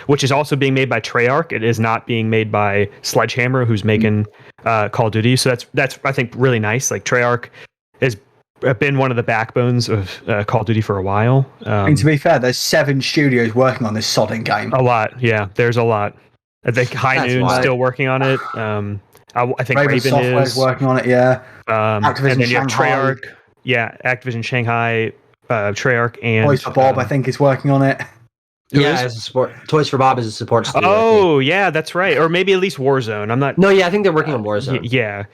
which is also being made by Treyarch. It is not being made by Sledgehammer, who's making Call of Duty. So that's I think really nice. Like Treyarch has been one of the backbones of Call of Duty for a while. And to be fair, there's 7 studios working on this sodding game. A lot, yeah. There's a lot. I think High Noon's still working on it. I think Raven is working on it. Yeah. Activision and then you have Treyarch. Yeah, Activision Shanghai, Treyarch, and Toys for Bob, I think, is working on it. As a support. Toys for Bob is a support studio. Oh, yeah, that's right. Or maybe at least Warzone. I'm not. No, yeah, I think they're working on Warzone. Yeah.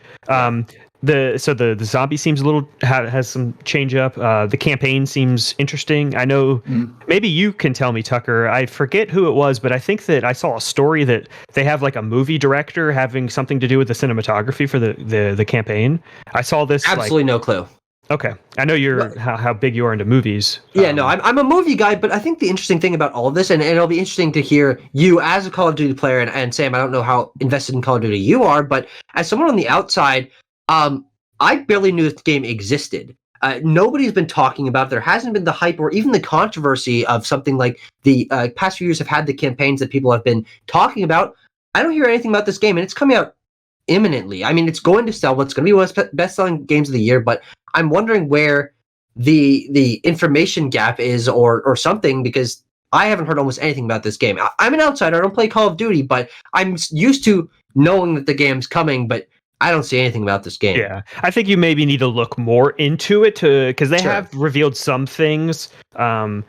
the zombie seems a little has some change up. The campaign seems interesting. I know maybe you can tell me, Tucker. I forget who it was, but I think that I saw a story that they have like a movie director having something to do with the cinematography for the campaign. I saw this. Absolutely no clue. Okay, I know you're how big you are into movies. Yeah, no, I'm a movie guy, but I think the interesting thing about all of this, and it'll be interesting to hear you as a Call of Duty player, and Sam, I don't know how invested in Call of Duty you are, but as someone on the outside, I barely knew this game existed. Nobody's been talking about it. There hasn't been the hype or even the controversy of something like the past few years have had the campaigns that people have been talking about. I don't hear anything about this game, and it's coming out imminently. I mean, it's going to sell. It's going to be one of the best-selling games of the year, but I'm wondering where the information gap is or something, because I haven't heard almost anything about this game. I'm an outsider. I don't play Call of Duty, but I'm used to knowing that the game's coming, but I don't see anything about this game. Yeah, I think you maybe need to look more into it because they have revealed some things. I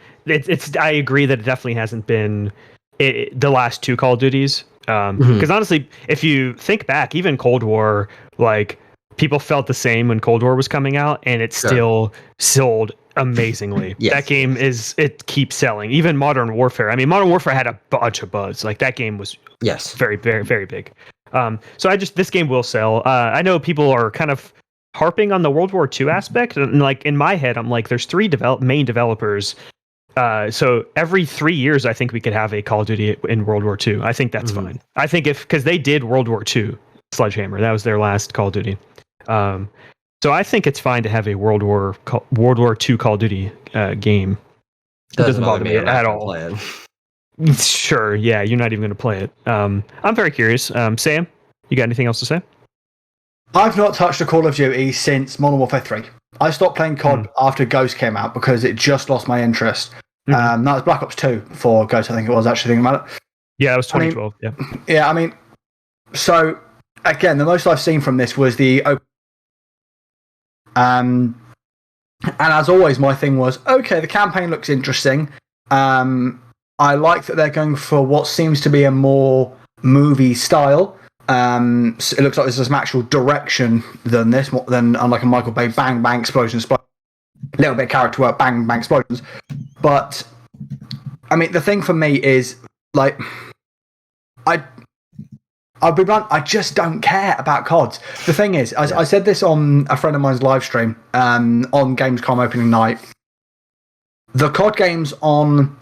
agree that it definitely hasn't been the last two Call of Duties. Because honestly, if you think back, even Cold War, like people felt the same when Cold War was coming out, and it still sold amazingly. That game it keeps selling. Even Modern Warfare. I mean, Modern Warfare had a bunch of buzz. Like that game was very, very, very big. So this game will sell. I know people are kind of harping on the World War II aspect, and like in my head, I'm like, there's three main developers. So every 3 years, I think we could have a Call of Duty in World War II. I think that's fine. I think because they did World War II, Sledgehammer, that was their last Call of Duty. So I think it's fine to have a World War II Call of Duty game. It doesn't bother me at all. Sure, yeah, you're not even going to play it. I'm very curious. Sam, you got anything else to say? I've not touched a Call of Duty since Modern Warfare 3. I stopped playing COD after Ghost came out because it just lost my interest. That was Black Ops 2 for Ghost, I think it was, actually thinking about it. Yeah, it was 2012. Yeah, I mean, so again, the most I've seen from this was the open. And as always, my thing was, okay, the campaign looks interesting. I like that they're going for what seems to be a more movie style. So it looks like there's some actual direction than unlike a Michael Bay bang bang explosions, a little bit of character work, bang bang explosions. But I mean, the thing for me is like, I'll be blunt, I just don't care about CODs. The thing is, I said this on a friend of mine's live stream on Gamescom opening night. The COD games on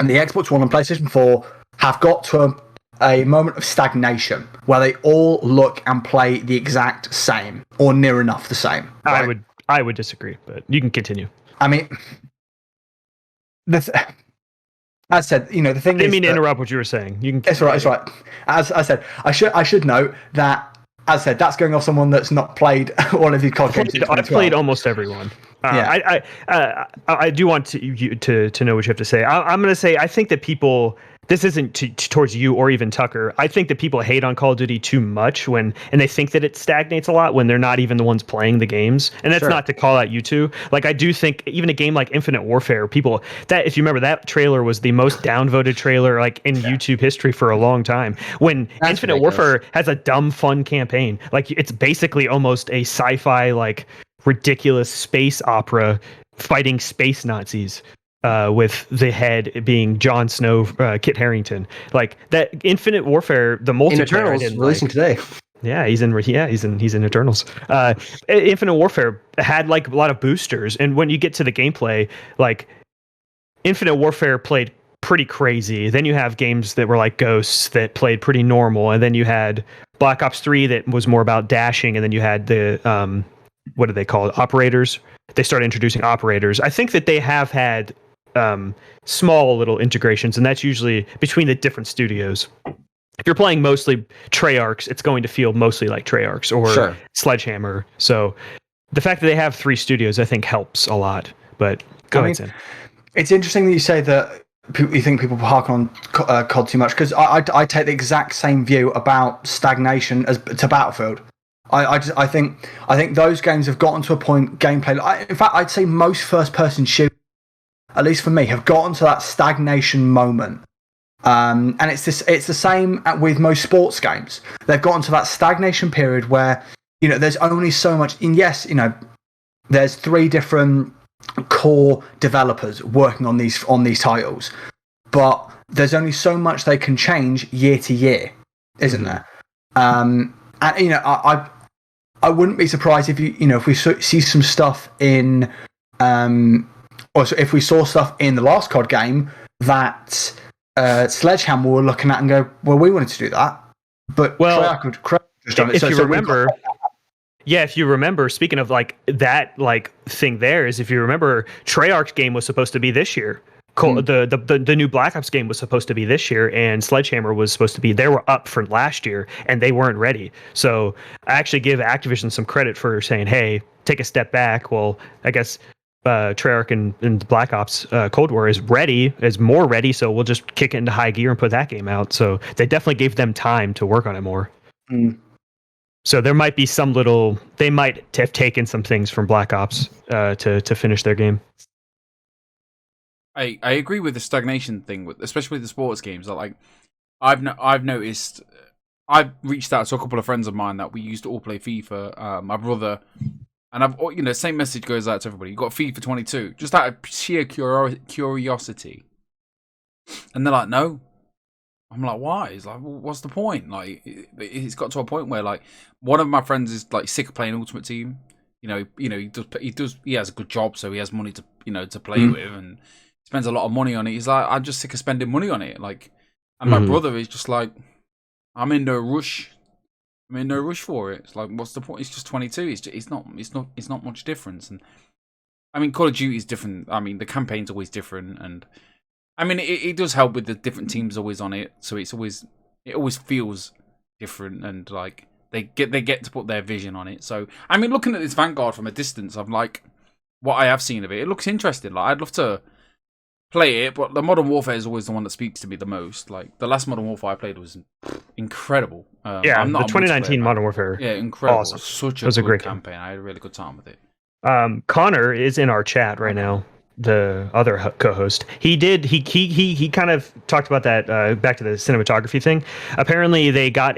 the Xbox One and PlayStation 4 have got to a moment of stagnation where they all look and play the exact same or near enough the same. Right? I would disagree, but you can continue. I mean, as I said, the thing is, I didn't mean to interrupt what you were saying. You can. It's right. It's right. As I said, I should note that. As I said, that's going off someone that's not played one of these COD games. I've played almost everyone. I do want to know what you have to say. I'm going to say I think that people. This isn't towards you or even Tucker. I think that people hate on Call of Duty too much and they think that it stagnates a lot when they're not even the ones playing the games. And that's not to call out you two. Like, I do think even a game like Infinite Warfare, people that, if you remember, that trailer was the most downvoted trailer like in YouTube history for a long time. When that's Infinite Warfare has a dumb fun campaign, like it's basically almost a sci-fi like ridiculous space opera fighting space Nazis. With the head being Jon Snow, Kit Harington, like that Infinite Warfare, the multiplayer. In Eternals releasing today. Yeah, he's in Eternals. Infinite Warfare had like a lot of boosters, and when you get to the gameplay, like Infinite Warfare played pretty crazy. Then you have games that were like Ghosts that played pretty normal, and then you had Black Ops 3 that was more about dashing, and then you had the what do they call it? Operators. They started introducing operators. I think that they have had small little integrations, and that's usually between the different studios. If you're playing mostly Treyarch's, it's going to feel mostly like Treyarch's or Sledgehammer. So the fact that they have 3 studios, I think, helps a lot. But go ahead, Sam. It's interesting that you say that you think people hark on COD too much, because I take the exact same view about stagnation as to Battlefield. I think those games have gotten to a point gameplay. In fact, I'd say most first-person shooters, at least for me, have gotten to that stagnation moment. And it's the same with most sports games. They've gotten to that stagnation period where there's only so much. And yes, there's 3 different core developers working on these titles, but there's only so much they can change year to year, isn't there? And I wouldn't be surprised if if we see some stuff in or if we saw stuff in the last COD game that Sledgehammer were looking at and go, well, we wanted to do that, but Treyarch could just done it. If you remember. Yeah, if you remember, speaking of like that thing there, is if you remember, Treyarch's game was supposed to be this year. The new Black Ops game was supposed to be this year, and Sledgehammer was supposed to be. They were up for last year, and they weren't ready. So I actually give Activision some credit for saying, "Hey, take a step back." Well, I guess Treyarch and Black Ops Cold War is more ready. So we'll just kick it into high gear and put that game out. So they definitely gave them time to work on it more. So there might be they might have taken some things from Black Ops to finish their game. I agree with the stagnation thing, especially with the sports games. Like I've noticed, I've reached out to a couple of friends of mine that we used to all play FIFA. My brother, and I've same message goes out to everybody. You got FIFA 22, just out of sheer curiosity, and they're like, no. I'm like, why? It's like, well, what's the point? Like, it's got to a point where, like, one of my friends is like sick of playing Ultimate Team. He has a good job, so he has money to play with, and spends a lot of money on it. He's like, I'm just sick of spending money on it. Like, and my brother is just like, I'm in no rush. I'm in no rush for it. It's like, what's the point? It's just 22. It's not much difference. And I mean, Call of Duty is different. I mean, the campaign's always different, and I mean, it does help with the different teams always on it, so it always feels different, and like they get to put their vision on it. So I mean, looking at this Vanguard from a distance, I'm like, what I have seen of it, it looks interesting. Like I'd love to play it, but the Modern Warfare is always the one that speaks to me the most. Like the last Modern Warfare I played was incredible. The 2019 Modern Warfare, incredible. Awesome. Such a great great campaign. I had a really good time with it. Connor is in our chat right now. The other co-host, he kind of talked about that back to the cinematography thing. Apparently they got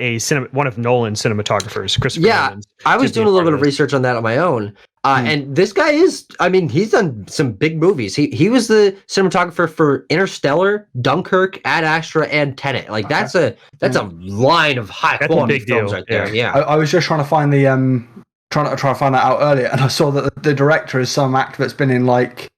one of Nolan's cinematographers, Christopher Nolan. I was doing a little bit of research on that on my own, and this guy he's done some big movies. He was the cinematographer for Interstellar, Dunkirk, Ad Astra, and Tenet. Like that's a line of high quality films right there. Yeah. I was just trying to find trying to find that out earlier, and I saw that the director is some actor that's been in like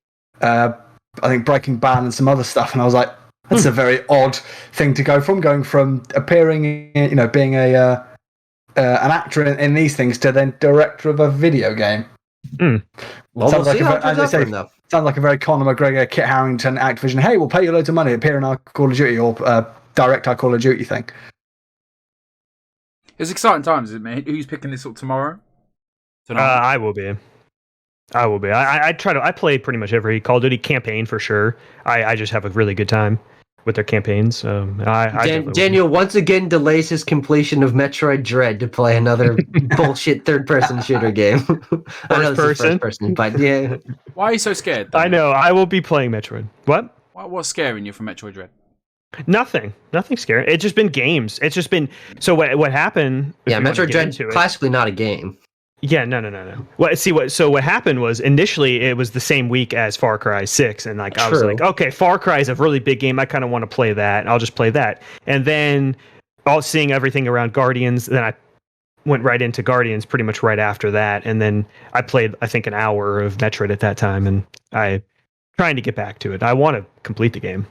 I think Breaking Bad and some other stuff, and I was like, that's a very odd thing to going from appearing in, being an actor in these things to then director of a video game. Well, sounds like a very Conor McGregor, Kit Harington, Activision. Hey, we'll pay you loads of money, appear in our Call of Duty or direct our Call of Duty thing. It's exciting times, isn't it, mate? Who's picking this up tomorrow? I will be. I play pretty much every Call of Duty campaign for sure. I just have a really good time with their campains. Daniel once again delays his completion of Metroid Dread to play another bullshit third-person shooter game. First person, but yeah. Why are you so scared? I know. I will be playing Metroid. What? What's scaring you from Metroid Dread? Nothing scary. It's just been games. It's just been. So what happened? Yeah, Metroid Dread classically not a game. Yeah, no. What happened was initially it was the same week as Far Cry 6, and I was like, okay, Far Cry is a really big game. I kind of want to play that. I'll just play that. And then seeing everything around Guardians, then I went right into Guardians pretty much right after that. And then I played, I think, an hour of Metroid at that time, and I trying to get back to it. I want to complete the game.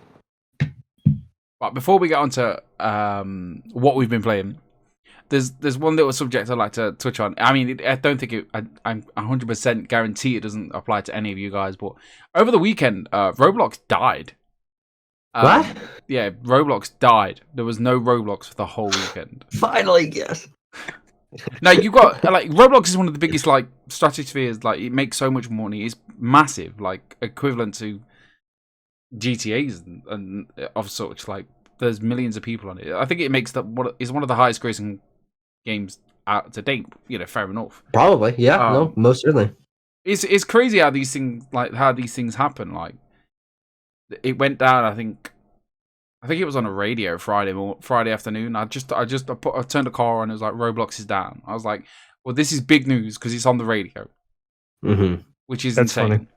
Right, before we get on to what we've been playing, There's one little subject I'd like to touch on. I mean, I don't think I'm 100% guarantee it doesn't apply to any of you guys, but over the weekend, Roblox died. What? Yeah, Roblox died. There was no Roblox for the whole weekend. Finally, yes. Now you got Roblox is one of the biggest stratospheres. Like it makes so much money. It's massive, like equivalent to GTA's and of such. Like there's millions of people on it. I think it makes is one of the highest grossing games out to date. Fair enough. Probably, yeah. No, most certainly. It's crazy how these things happen. Like it went down. I think it was on a radio Friday afternoon. I turned the car on. It was like Roblox is down. I was like, Well, this is big news because it's on the radio, which is insane. Funny.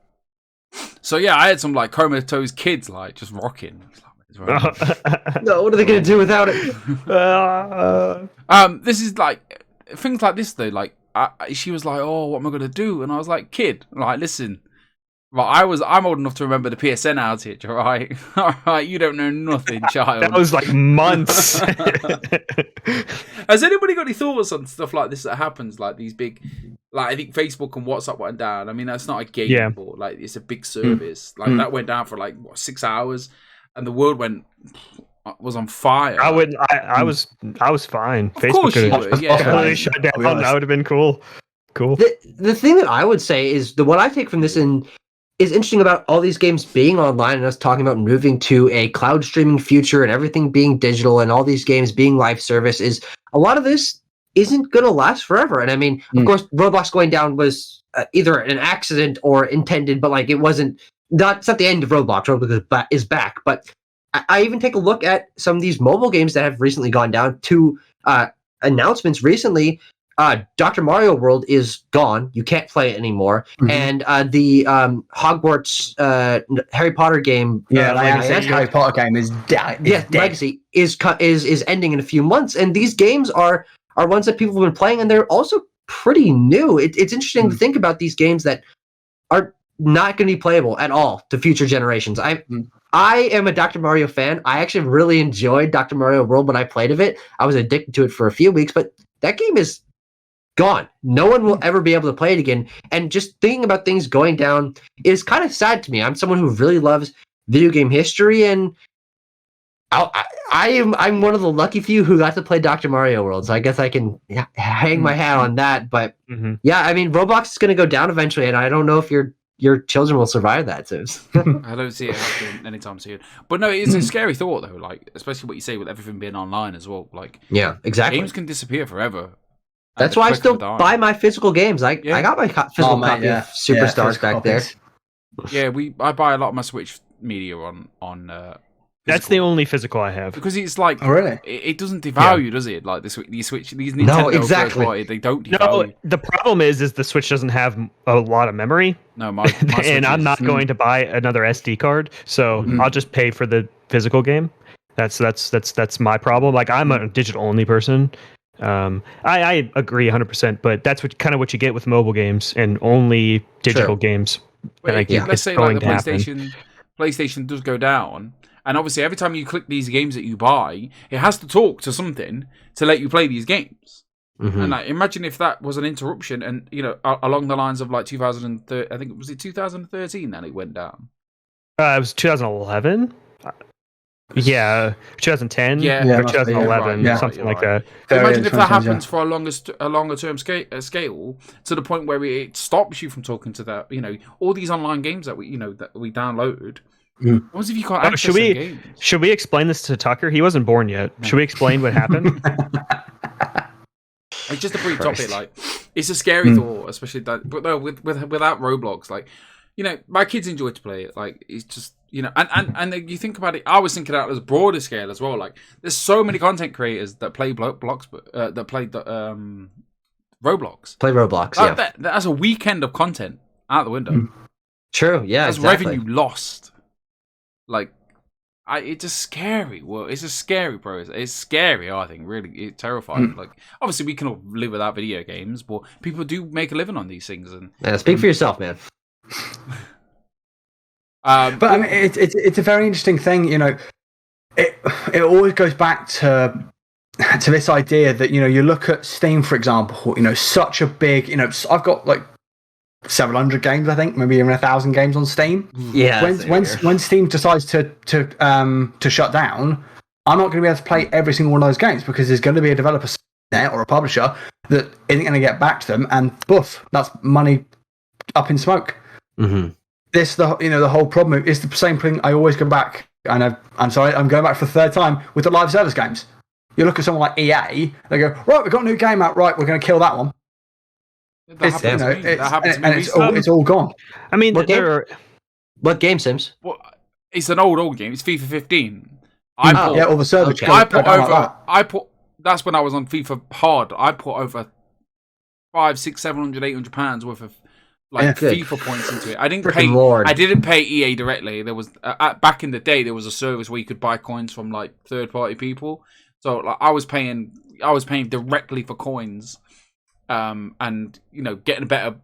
So yeah, I had some like comatose kids like just rocking. No, what are they gonna do without it? This is like things like this though. Like she was like, "Oh, what am I gonna do?" And I was like, "Kid, like listen." Right, I'm old enough to remember the PSN outage, all right? All right, you don't know nothing, child. That was like months. Has anybody got any thoughts on stuff like this that happens? Like these big, like I think Facebook and WhatsApp went down. I mean, that's not a game, but like it's a big service. Like that went down for like 6 hours, and the world was on fire. I was fine. Of course you were, yeah. Shut down. That would have been cool. Cool. The thing that I would say is what I take from this is interesting about all these games being online and us talking about moving to a cloud streaming future and everything being digital and all these games being live service is a lot of this isn't going to last forever. And I mean, of course, Roblox going down was either an accident or intended, but like it's not the end of Roblox. Roblox is back. But I even take a look at some of these mobile games that have recently gone down to announcements recently. Dr. Mario World is gone. You can't play it anymore. And the Hogwarts Harry Potter game, Harry Potter game is dead. Legacy is ending in a few months. And these games are ones that people have been playing, and they're also pretty new. It's interesting to think about these games that are not going to be playable at all to future generations. I am a Dr. Mario fan. I actually really enjoyed Dr. Mario World when I played of it. I was addicted to it for a few weeks, but that game is gone. No one will ever be able to play it again. And just thinking about things going down is kind of sad to me. I'm someone who really loves video game history, and I'm one of the lucky few who got to play Dr. Mario World. So I guess I can hang my hat on that. But yeah, I mean, Roblox is going to go down eventually, and I don't know if your children will survive that, Sims. I don't see it happening anytime soon. But no, it's a scary thought though. Like, especially what you say with everything being online as well. Like, yeah, exactly. Games can disappear forever. That's why I still buy my physical games. I got my physical copy of Superstars back there. Yeah, I buy a lot of my Switch media on. That's the only physical I have because it's like, really? It doesn't devalue, does it? Like these Nintendo, no, exactly. Party, they don't devalue. No, the problem is the Switch doesn't have a lot of memory. No, my and I'm not going to buy another SD card, so I'll just pay for the physical game. That's my problem. Like I'm a digital only person. I agree 100%, but that's what you get with mobile games and only digital games. Wait, let's say like the PlayStation does go down, and obviously every time you click these games that you buy, it has to talk to something to let you play these games. And like, imagine if that was an interruption, and along the lines of like 2013, I think it was 2013 that it went down. It was 2011. Yeah, 2010 or 2011, something like that. Imagine if that happens for a longer term scale to the point where it stops you from talking to that. All these online games that we download. What if you can't access the games? Should we explain this to Tucker? He wasn't born yet. No. Should we explain what happened? It's just a brief topic. Like, it's a scary thought, especially that. But no, without Roblox, like, my kids enjoy to play it. Like, it's just. And you think about it, I was thinking out as broader scale as well. Like, there's so many content creators that play Roblox. Play Roblox, That's a weekend of content out the window. True, yeah, that's revenue lost. Like, it's just scary. Well, it's just scary, bro. It's scary, I think, really. It's terrifying. Like, obviously, we can all live without video games, but people do make a living on these things. And speak for yourself, man. But I mean, it's a very interesting thing. It always goes back to this idea that you look at Steam, for example. Such a big. I've got like 700 games, I think, maybe even 1,000 games on Steam. Yeah. When Steam decides to shut down, I'm not going to be able to play every single one of those games because there's going to be a developer there or a publisher that isn't going to get back to them, and boof, that's money up in smoke. The whole problem is the same thing. I always go back, and I'm sorry, I'm going back for the third time with the live service games. You look at someone like EA, they go, right, we've got a new game out, right, we're going to kill that one. It's all gone. I mean, what game, Sims? Well, it's an old game. It's FIFA 15. All the servers. That's when I was on FIFA hard. I put over 500, 600, 700, 800 pounds worth of like FIFA points into it. I didn't pay EA directly. There was back in the day there was a service where you could buy coins from like third party people. So like, I was paying directly for coins, and getting a better,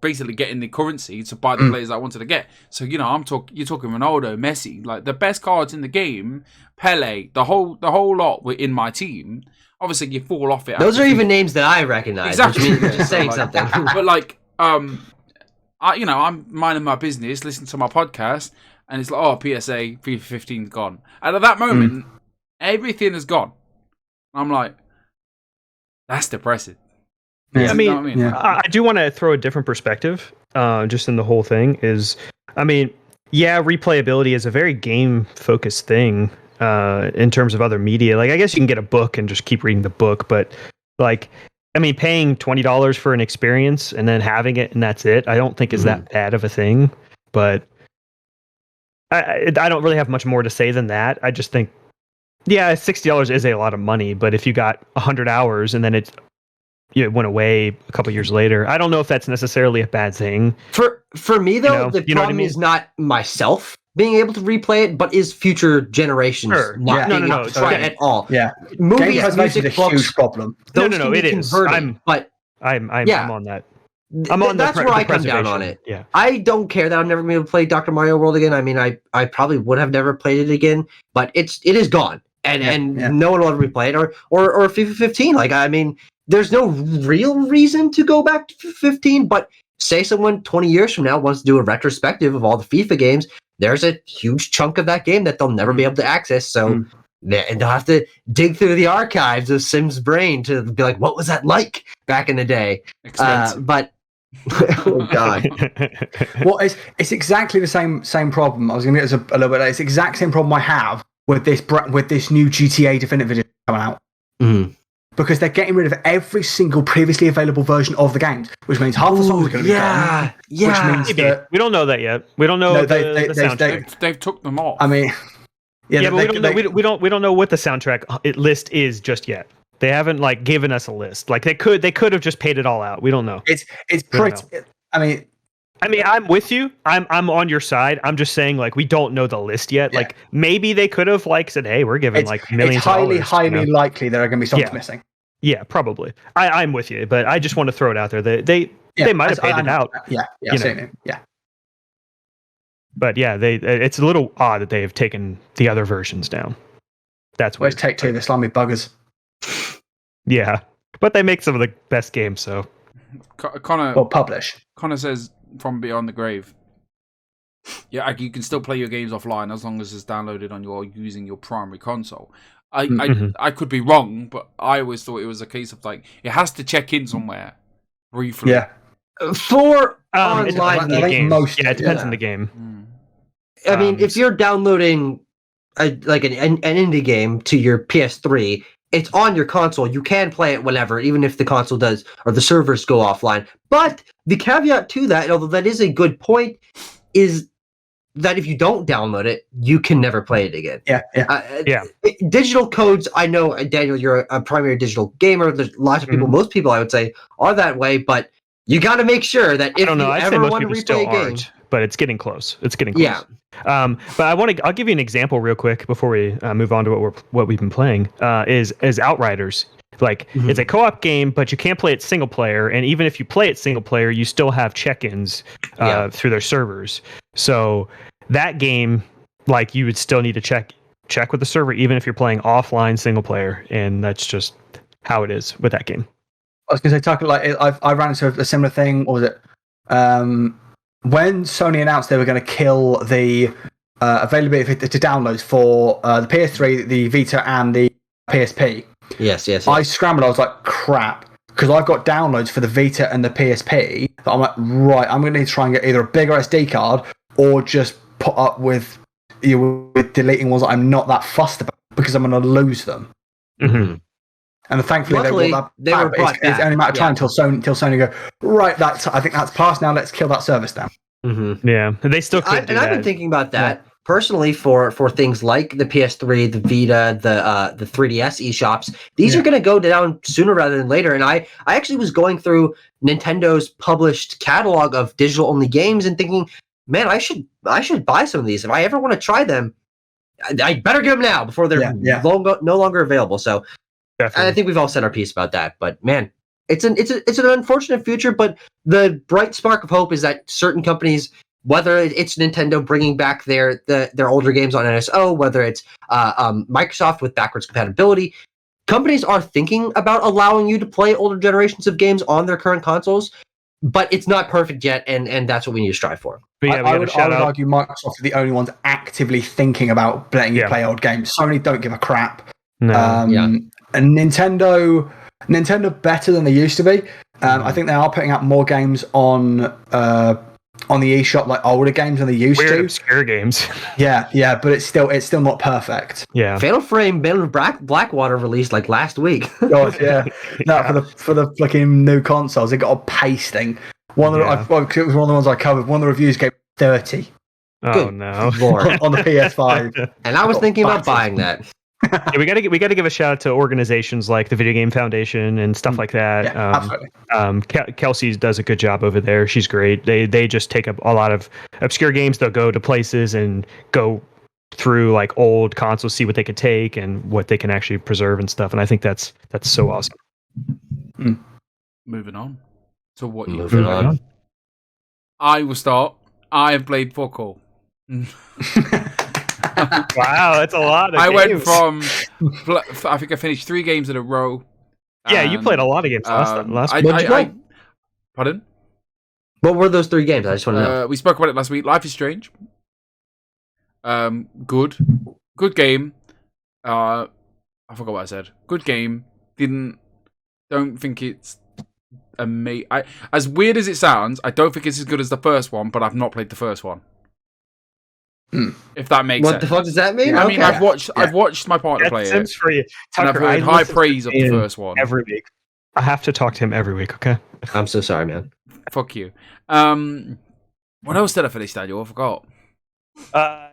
basically getting the currency to buy the players I wanted to get. So you're talking Ronaldo, Messi, like the best cards in the game, Pele, the whole lot were in my team. Obviously, you fall off it. Those are even names that I recognize. Exactly, which means just saying something. But like, I'm minding my business, listening to my podcast, and it's like, oh, PSA FIFA 15 gone. And at that moment, everything is gone. I'm like, that's depressing. Yeah, I do want to throw a different perspective, just in the whole thing. Replayability is a very game-focused thing in terms of other media. Like, I guess you can get a book and just keep reading the book, but paying $20 for an experience and then having it and that's it, I don't think is that bad of a thing. But I don't really have much more to say than that. I just think, $60 is a lot of money, but if you got 100 hours and then it went away a couple years later, I don't know if that's necessarily a bad thing. For me though, the problem is not myself being able to replay it, but is future generations not being able to try it at all. Yeah, movies, music, a huge problem. No, it is. I'm on that. That's where I come down on it. Yeah, I don't care that I'm never going to be able to play Dr. Mario World again. I mean, I probably would have never played it again, but it is gone, and no one will ever replay it or FIFA 15. Like, I mean, there's no real reason to go back to 15, but say someone 20 years from now wants to do a retrospective of all the FIFA games, there's a huge chunk of that game that they'll never be able to access. So they'll have to dig through the archives of Sim's brain to be like, what was that like back in the day? But oh god. Well, it's exactly the same problem. I was going to get this a little bit later. It's the exact same problem I have with this new GTA Definitive Edition coming out. Because they're getting rid of every single previously available version of the games, which means half the songs are going to be gone. Yeah, which means we don't know that yet. We don't know the soundtrack. They've took them off. I mean, but we don't know what the soundtrack list is just yet. They haven't given us a list. Like they could have just paid it all out. We don't know. It's pretty. I mean, I'm with you. I'm on your side. I'm just saying, we don't know the list yet. Yeah. Maybe they could have said, "Hey, we're giving millions." It's highly likely there are going to be songs missing. Yeah, probably. I'm with you, but I just want to throw it out there. They might have paid it out. Yeah. But it's a little odd that they have taken the other versions down. That's where's Take-Two, the slimy buggers. Yeah, but they make some of the best games. So Connor publish. Connor says from Beyond the Grave. Yeah, you can still play your games offline as long as it's downloaded on using your primary console. I could be wrong, but I always thought it was a case of it has to check in somewhere briefly. Yeah. For online games. It depends on the game. I mean, if you're downloading an indie game to your PS3, it's on your console. You can play it whenever, even if the console does or the servers go offline. But the caveat to that, although that is a good point, is that if you don't download it, you can never play it again. Yeah. Digital codes, I know, Daniel, you're a primary digital gamer. There's lots of people, most people I would say, are that way, but you got to make sure that if you ever want to replay a game... But it's getting close. Yeah. But I'll give you an example real quick before we move on to what we've been playing. Is Outriders. It's a co-op game, but you can't play it single player. And even if you play it single player, you still have check-ins through their servers. So that game, you would still need to check with the server, even if you're playing offline single player. And that's just how it is with that game. I was going to say, I ran into a similar thing. What was it? When Sony announced they were going to kill the availability to downloads for the PS3, the Vita, and the PSP. Yes. I scrambled. I was like, crap. Because I've got downloads for the Vita and the PSP. That I'm like, right, I'm going to need to try and get either a bigger SD card or just put up with deleting ones that I'm not that fussed about because I'm going to lose them. Mm-hmm. And thankfully, they were brought back. It's only a matter of time until Sony go, right, I think that's passed now, let's kill that service down. Mm-hmm. Yeah, they still could do that. I've been thinking about that personally for things like the PS3, the Vita, the 3DS eShops, these are going to go down sooner rather than later. And I actually was going through Nintendo's published catalog of digital only games and thinking, man, I should buy some of these. If I ever want to try them, I better get them now before they're no longer available. So I think we've all said our piece about that. But man, it's an unfortunate future. But the bright spark of hope is that certain companies, whether it's Nintendo bringing back their older games on NSO, whether it's Microsoft with backwards compatibility, companies are thinking about allowing you to play older generations of games on their current consoles. But it's not perfect yet, and that's what we need to strive for. I would argue Microsoft are the only ones actively thinking about letting you play old games. Sony don't give a crap. No. And Nintendo better than they used to be. I think they are putting out more games on the eShop, like older games than they used to. Obscure games. Yeah, but it's still not perfect. Yeah. Fatal Frame Blackwater released like last week. God, yeah. No, for the fucking new consoles, they got a pasting. It was one of the ones I covered. One of the reviews gave 30. Oh Good no! Lord. On the PS5, and I was thinking about buying that. Yeah, we gotta give a shout out to organizations like the Video Game Foundation and stuff like that. Yeah, absolutely. Kelsey does a good job over there. She's great. They just take up a lot of obscure games. They'll go to places and go through like old consoles, see what they could take and what they can actually preserve and stuff. And I think that's so awesome. Moving on to what you Moving on. I will start. I have played fuck all. Wow, that's a lot of games. Went from I think I finished 3 games in a row. Yeah, you played a lot of games last week. Pardon? What were those 3 games? I just want to know. We spoke about it last week. Life is Strange. Good game. I forgot what I said. Good game. Don't think it's amazing. As weird as it sounds, I don't think it's as good as the first one, but I've not played the first one. If that makes sense. What the fuck does that mean? I mean, I've watched my partner play it. For you. Tucker, and I've heard high praise of the first one. Every week. I have to talk to him every week, okay? I'm so sorry, man. Fuck you. What else did I finish, Daniel? I forgot.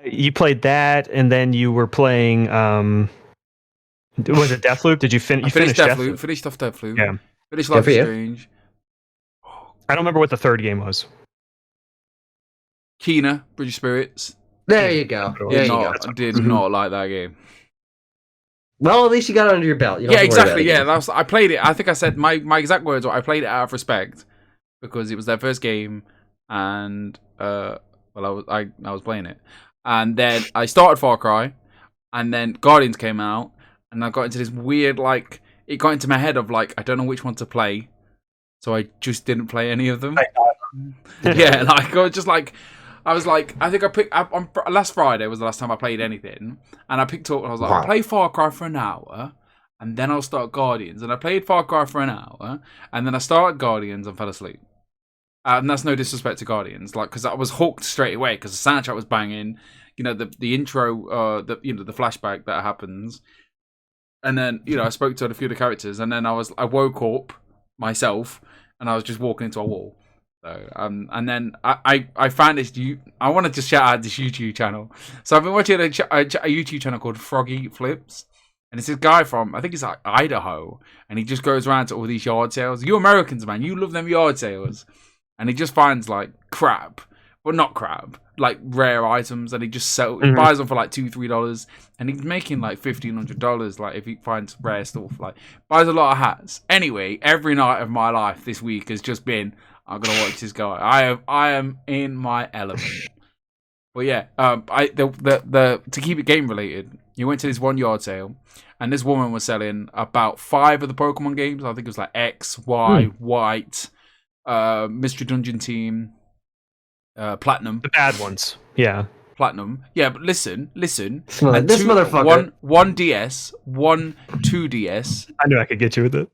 You played that, and then you were playing. Was it Deathloop? Did you finish? You finished Deathloop. Finished off Deathloop. Yeah. Finished Life is Strange. I don't remember what the third game was. Kena, Bridge of Spirits. There you go. I did not like that game. Well, at least you got it under your belt. You don't exactly. Yeah, I played it. I think I said my exact words were I played it out of respect because it was their first game, and I was playing it, and then I started Far Cry, and then Guardians came out, and I got into this weird it got into my head of I don't know which one to play, so I just didn't play any of them. Yeah, I was like, I think I picked up on last Friday was the last time I played anything, and I picked up and I was like, I'll play Far Cry for an hour, and then I'll start Guardians, and I played Far Cry for an hour, and then I started Guardians and fell asleep. And that's no disrespect to Guardians, because I was hooked straight away because the soundtrack was banging, the intro, the flashback that happens, and then I spoke to a few of the characters, and then I woke up myself, and I was just walking into a wall. So, and then I found this. I want to just shout out this YouTube channel. So I've been watching a YouTube channel called Froggy Flips, and it's this guy from I think it's Idaho, and he just goes around to all these yard sales. You Americans, man, you love them yard sales, and he just finds crap, but not crap, rare items, and he just he buys them for $2-3, and he's making $1,500 if he finds rare stuff. Buys a lot of hats. Anyway, every night of my life this week has just been. I'm gonna watch this guy. I am in my element. But yeah, to keep it game related, you went to this one yard sale, and this woman was selling about 5 of the Pokemon games. I think it was X, Y, White, Mystery Dungeon Team, Platinum. The bad ones, yeah. Platinum, yeah. But listen. This motherfucker. One DS, 2DS. I knew I could get you with it.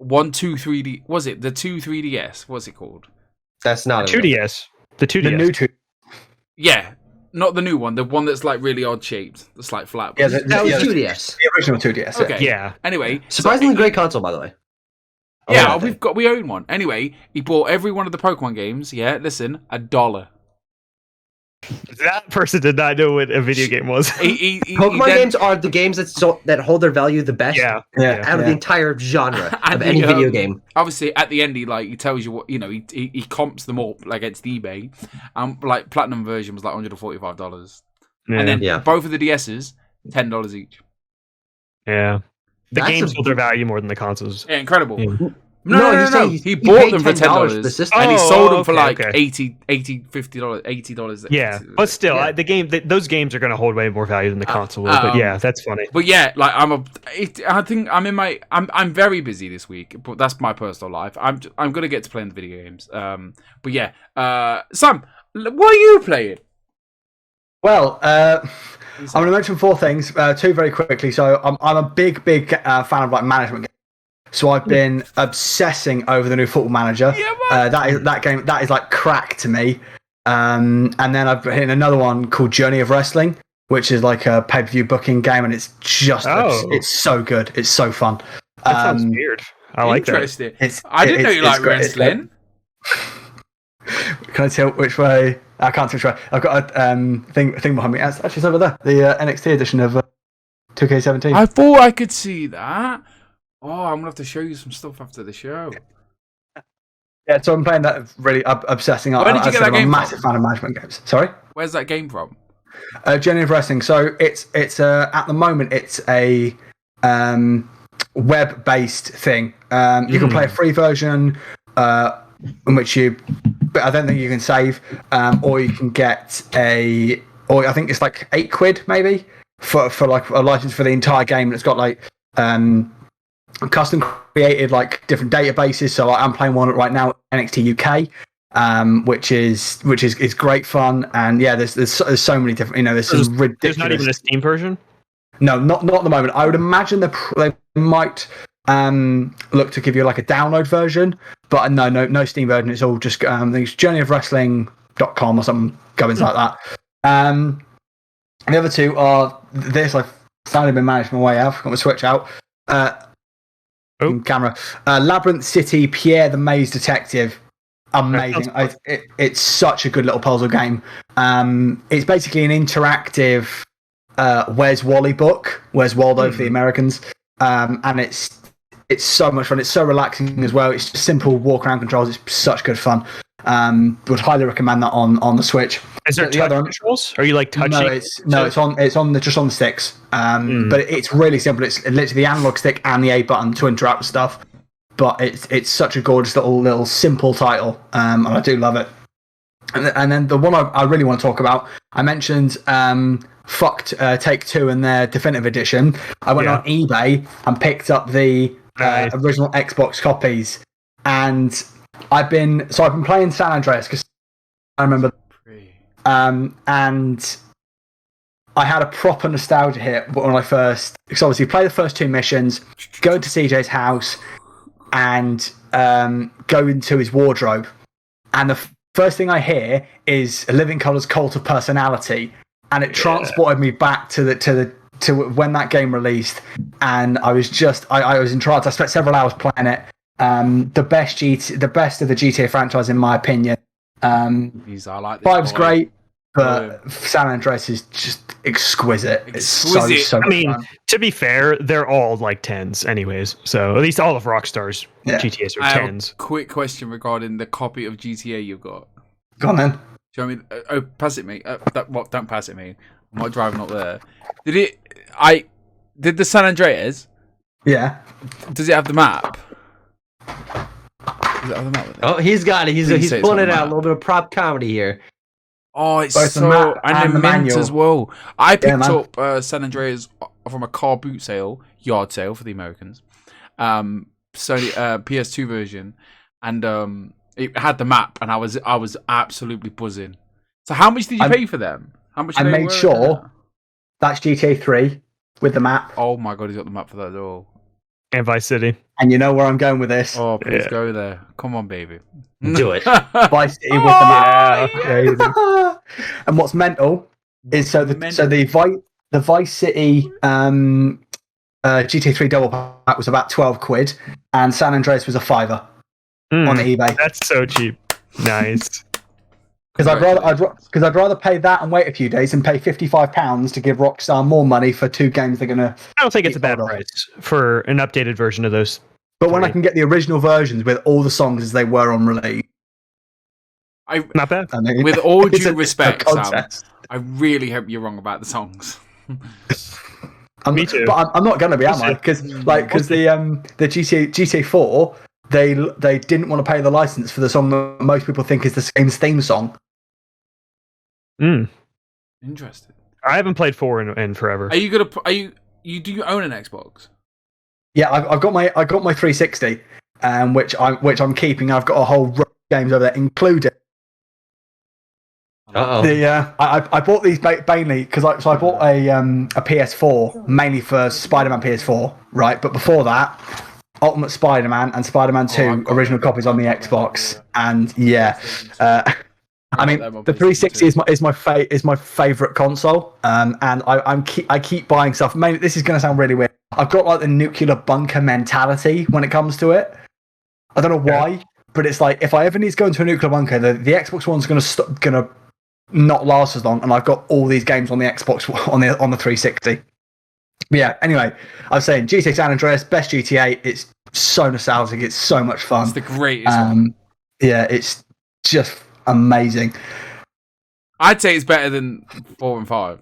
3D. Was it the 3DS? What's it called? That's not 2DS. The 2DS. The new 2. Yeah, not the new one. The one that's really odd shaped. That's flat. Yeah, that was 2DS. The original 2DS. Okay. Yeah. Anyway, surprisingly great console, by the way. Yeah, we own one. Anyway, he bought every one of the Pokemon games. Yeah, listen, $1. That person did not know what a video game was. Pokemon games are the games that hold their value the best out of the entire genre of any video game. Obviously, at the end, he tells you what, he comps them all against eBay. Like, Platinum version was like $145. And then both of the DSs, $10 each. Yeah. The games hold their value more than the consoles. Yeah, incredible. Yeah. No. He bought them for $10 and he sold them for $80, $80. Yeah, but still, those games are going to hold way more value than the console will. But yeah, that's funny. But yeah, like I think I'm very busy this week, but that's my personal life. I'm going to get to playing the video games. But yeah, Sam, what are you playing? Well, I'm going to mention 4 things, 2 very quickly. So I'm a big fan of like management games. So I've been obsessing over the new Football Manager. Yeah, that game that is like crack to me. And then I've hit another one called Journey of Wrestling, which is like a pay-per-view booking game, and it's just it's so good. It's so fun. That sounds weird. I like that. I didn't know you like wrestling. Can I tell which way? I can't tell which way. I've got a thing behind me. Actually, it's over there. The NXT edition of 2K17. I thought I could see that. Oh, I'm going to have to show you some stuff after the show. Yeah, so I'm playing that, really obsessing. Where did you get that game from? I'm a massive fan of management games. Sorry? Where's that game from? Journey of Wrestling. So it's at the moment, it's a web-based thing. You can play a free version in which but I don't think you can save, or you can get or I think it's like £8 maybe for like a license for the entire game. And it's got like custom created like different databases. So I'm playing one right now, NXT UK, which is great fun. And yeah, there's so many different. There's some ridiculous. There's not even a Steam version. No, not at the moment. I would imagine they might look to give you like a download version, but no Steam version. It's all just journeyofwrestling.com or something goings like that. The other 2 are this. I've finally been managing my way out. Got my Switch out. Camera. Labyrinth City, Pierre the Maze Detective. Amazing. It's such a good little puzzle game. It's basically an interactive Where's Wally book. Where's Waldo for the Americans. And it's so much fun. It's so relaxing as well. It's just simple walk around controls. It's such good fun. Would highly recommend that on the Switch. Is there touch controls? Are you like touching? No, it's just on the sticks. But it's really simple. It's literally the analog stick and the A button to interact with stuff. But it's such a gorgeous little simple title, and I do love it. And then the one I really want to talk about, I mentioned Fucked Take-Two and their definitive edition. I went on eBay and picked up the original Xbox copies, and I've been playing San Andreas because I remember, and I had a proper nostalgia hit when I first, because obviously you play the first 2 missions, go into CJ's house, and go into his wardrobe, and the first thing I hear is A Living Colour's Cult of Personality, and it transported me back to when that game released, and I was entranced. I spent several hours playing it. The best of the GTA franchise, in my opinion. I like this 5's great, but San Andreas is just exquisite. It's so fun. To be fair, they're all like 10s anyways. So at least all of Rockstar's GTAs are 10s. I have a quick question regarding the copy of GTA you've got. Go on then. Show me. Pass it me. Don't pass it me. I'm not driving up there. Did the San Andreas? Yeah. Does it have the map? Oh, he's got it. He's pulling it out. A little bit of prop comedy here. Oh, it's both so and the mint as well. I picked up San Andreas from a car boot sale, yard sale for the Americans. Sony PS2 version, and it had the map, and I was absolutely buzzing. So, how much did you pay for them? How much? I made sure that's GTA 3 with the map. Oh my god, he's got the map for that as well. And Vice City. And you know where I'm going with this. Oh, please go there. Come on, baby. Do it. Vice City with the map. Yeah. And what's mental is the Vice City GTA 3 double pack was about £12, and San Andreas was a £5 on eBay. That's so cheap. Nice. I'd rather pay that and wait a few days and pay £55 to give Rockstar more money for 2 games they're gonna. I don't think it's a bad price for an updated version of those. But when I can get the original versions with all the songs as they were on release, not bad. I mean, with all due respect, Sam, I really hope you're wrong about the songs. Me too. But I'm not gonna be, am I? Because the GTA 4. They didn't want to pay the license for the song that most people think is the game's theme song. Interesting. I haven't played 4 in forever. Are you gonna? Do you own an Xbox? Yeah, I've got my 360, which I'm keeping. I've got a whole row of games over there, including. I bought these mainly because I bought a PS4 mainly for Spider-Man PS4, right? But before that, Ultimate Spider-Man and Spider-Man 2 original copies on the Xbox, and I mean the 360 is my favorite console, and I keep buying stuff. Mainly, this is going to sound really weird. I've got like the nuclear bunker mentality when it comes to it. I don't know why, but it's like if I ever need to go into a nuclear bunker, the Xbox One's going to not last as long, and I've got all these games on the Xbox on the 360. But yeah, anyway, I was saying GTA San Andreas, best GTA. It's so nostalgic. It's so much fun. It's the greatest one. Yeah, it's just amazing. I'd say it's better than 4 and 5.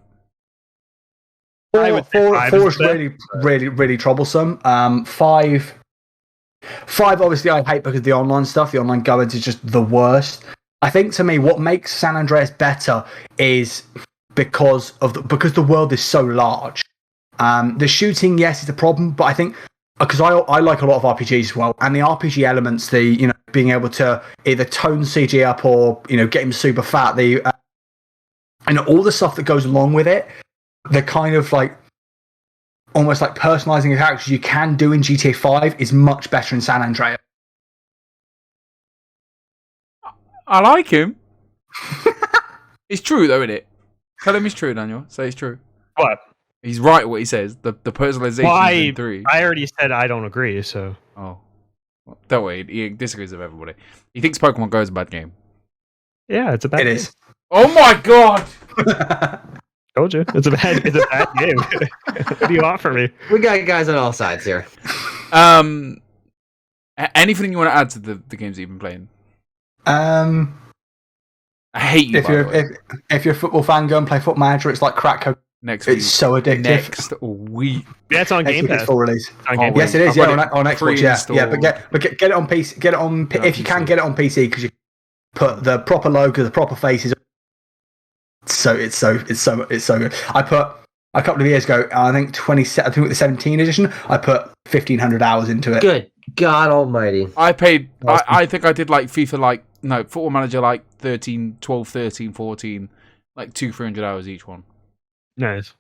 4 is really troublesome. 5 obviously I hate because of the online stuff. The online goings is just the worst. I think to me what makes San Andreas better is because the world is so large. The shooting, yes, is a problem, but I think because I like a lot of RPGs as well, and the RPG elements, being able to either tone CG up or get him super fat, all the stuff that goes along with it, the kind of like almost like personalizing the characters you can do in GTA 5 is much better in San Andreas. I like him. It's true though, isn't it? Tell him it's true, Daniel. Say it's true. What? He's right what he says. The personalization in 3. I already said I don't agree, so. Oh. Well, don't worry. He disagrees with everybody. He thinks Pokemon Go is a bad game. Yeah, it's a bad game. It is. Oh my god! Told you. It's a bad game. What do you want from me? We got guys on all sides here. Anything you want to add to the games that you've been playing? I hate you. If you're a football fan, go and play Foot Manager. It's like crack cocaine. Next week. It's so addictive. Next week. Yeah, it's on Game Pass. Full release. Yes, it is. Yeah, on Xbox. Yeah, but get it on PC. Get it on if you can get it on PC because you put the proper logo, the proper faces. So it's so good. I put a couple of years ago. I think with the 17 edition. I put 1,500 hours into it. Good God Almighty! I paid. I think I did like FIFA, Football Manager, 12, 13, 14, 200-300 hours each one. Nice.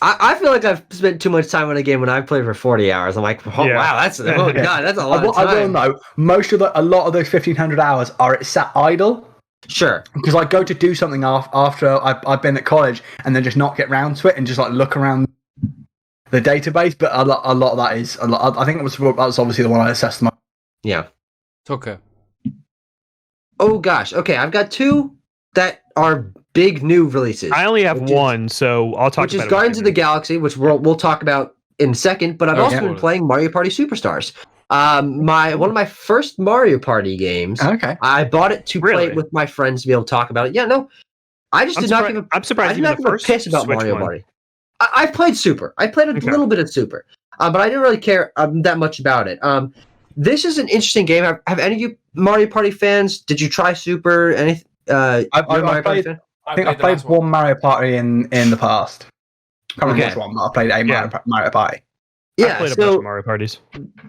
I feel like I've spent too much time on a game when I played for 40 hours. I'm like, wow, that's God, that's a lot of time. I will know a lot of those 1,500 hours are sat idle. Sure. Because I go to do something after I've been at college and then just not get round to it and just look around the database. But a lot of that is a lot. I think that's obviously the one I assessed the most. Yeah. Tucker. Oh gosh. Okay, I've got 2 that are big new releases. I only have one, so I'll talk about it. Which is Guardians of the Galaxy, which we'll talk about in a second, but I've also been playing Mario Party Superstars. One of my first Mario Party games. Okay. I bought it to play it with my friends to be able to talk about it. Yeah, no. I just did not give a I'm surprised I did not give a piss about Switch Mario Party. I played Super. I played a little bit of Super. But I didn't really care that much about it. This is an interesting game. Have any of you Mario Party fans? Did you try Super? I think I played one Mario Party in the past. I can't remember which one, but I played a Mario Party. Yeah, I played a bunch of Mario Parties.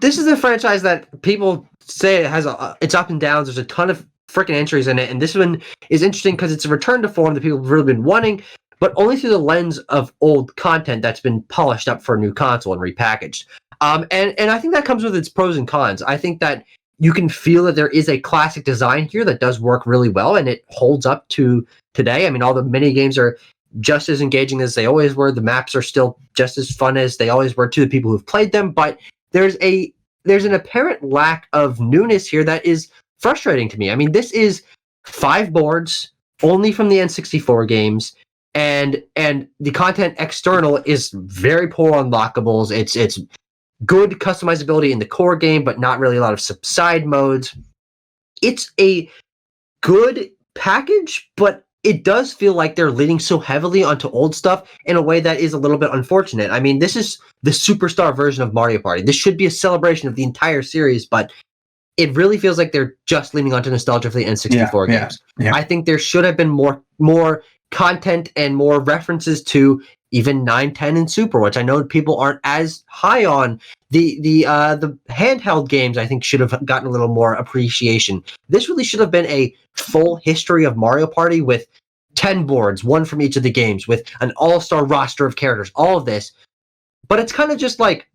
This is a franchise that people say it has its up and downs. There's a ton of freaking entries in it, and this one is interesting because it's a return to form that people have really been wanting, but only through the lens of old content that's been polished up for a new console and repackaged. And I think that comes with its pros and cons. I think that you can feel that there is a classic design here that does work really well, and it holds up to today. I mean, all the mini games are just as engaging as they always were. The maps are still just as fun as they always were to the people who've played them, but there's an apparent lack of newness here that is frustrating to me. I mean, this is 5 boards, only from the N64 games, and the content external is very poor on lockables. It's good customizability in the core game, but not really a lot of side modes. It's a good package, but it does feel like they're leaning so heavily onto old stuff in a way that is a little bit unfortunate. I mean, this is the superstar version of Mario Party. This should be a celebration of the entire series, but it really feels like they're just leaning onto nostalgia for the N64 games. Yeah. I think there should have been more content and more references to even 9, 10, and Super, which I know people aren't as high on. The handheld games, I think, should have gotten a little more appreciation. This really should have been a full history of Mario Party with 10 boards, one from each of the games, with an all-star roster of characters, all of this. But it's kind of just like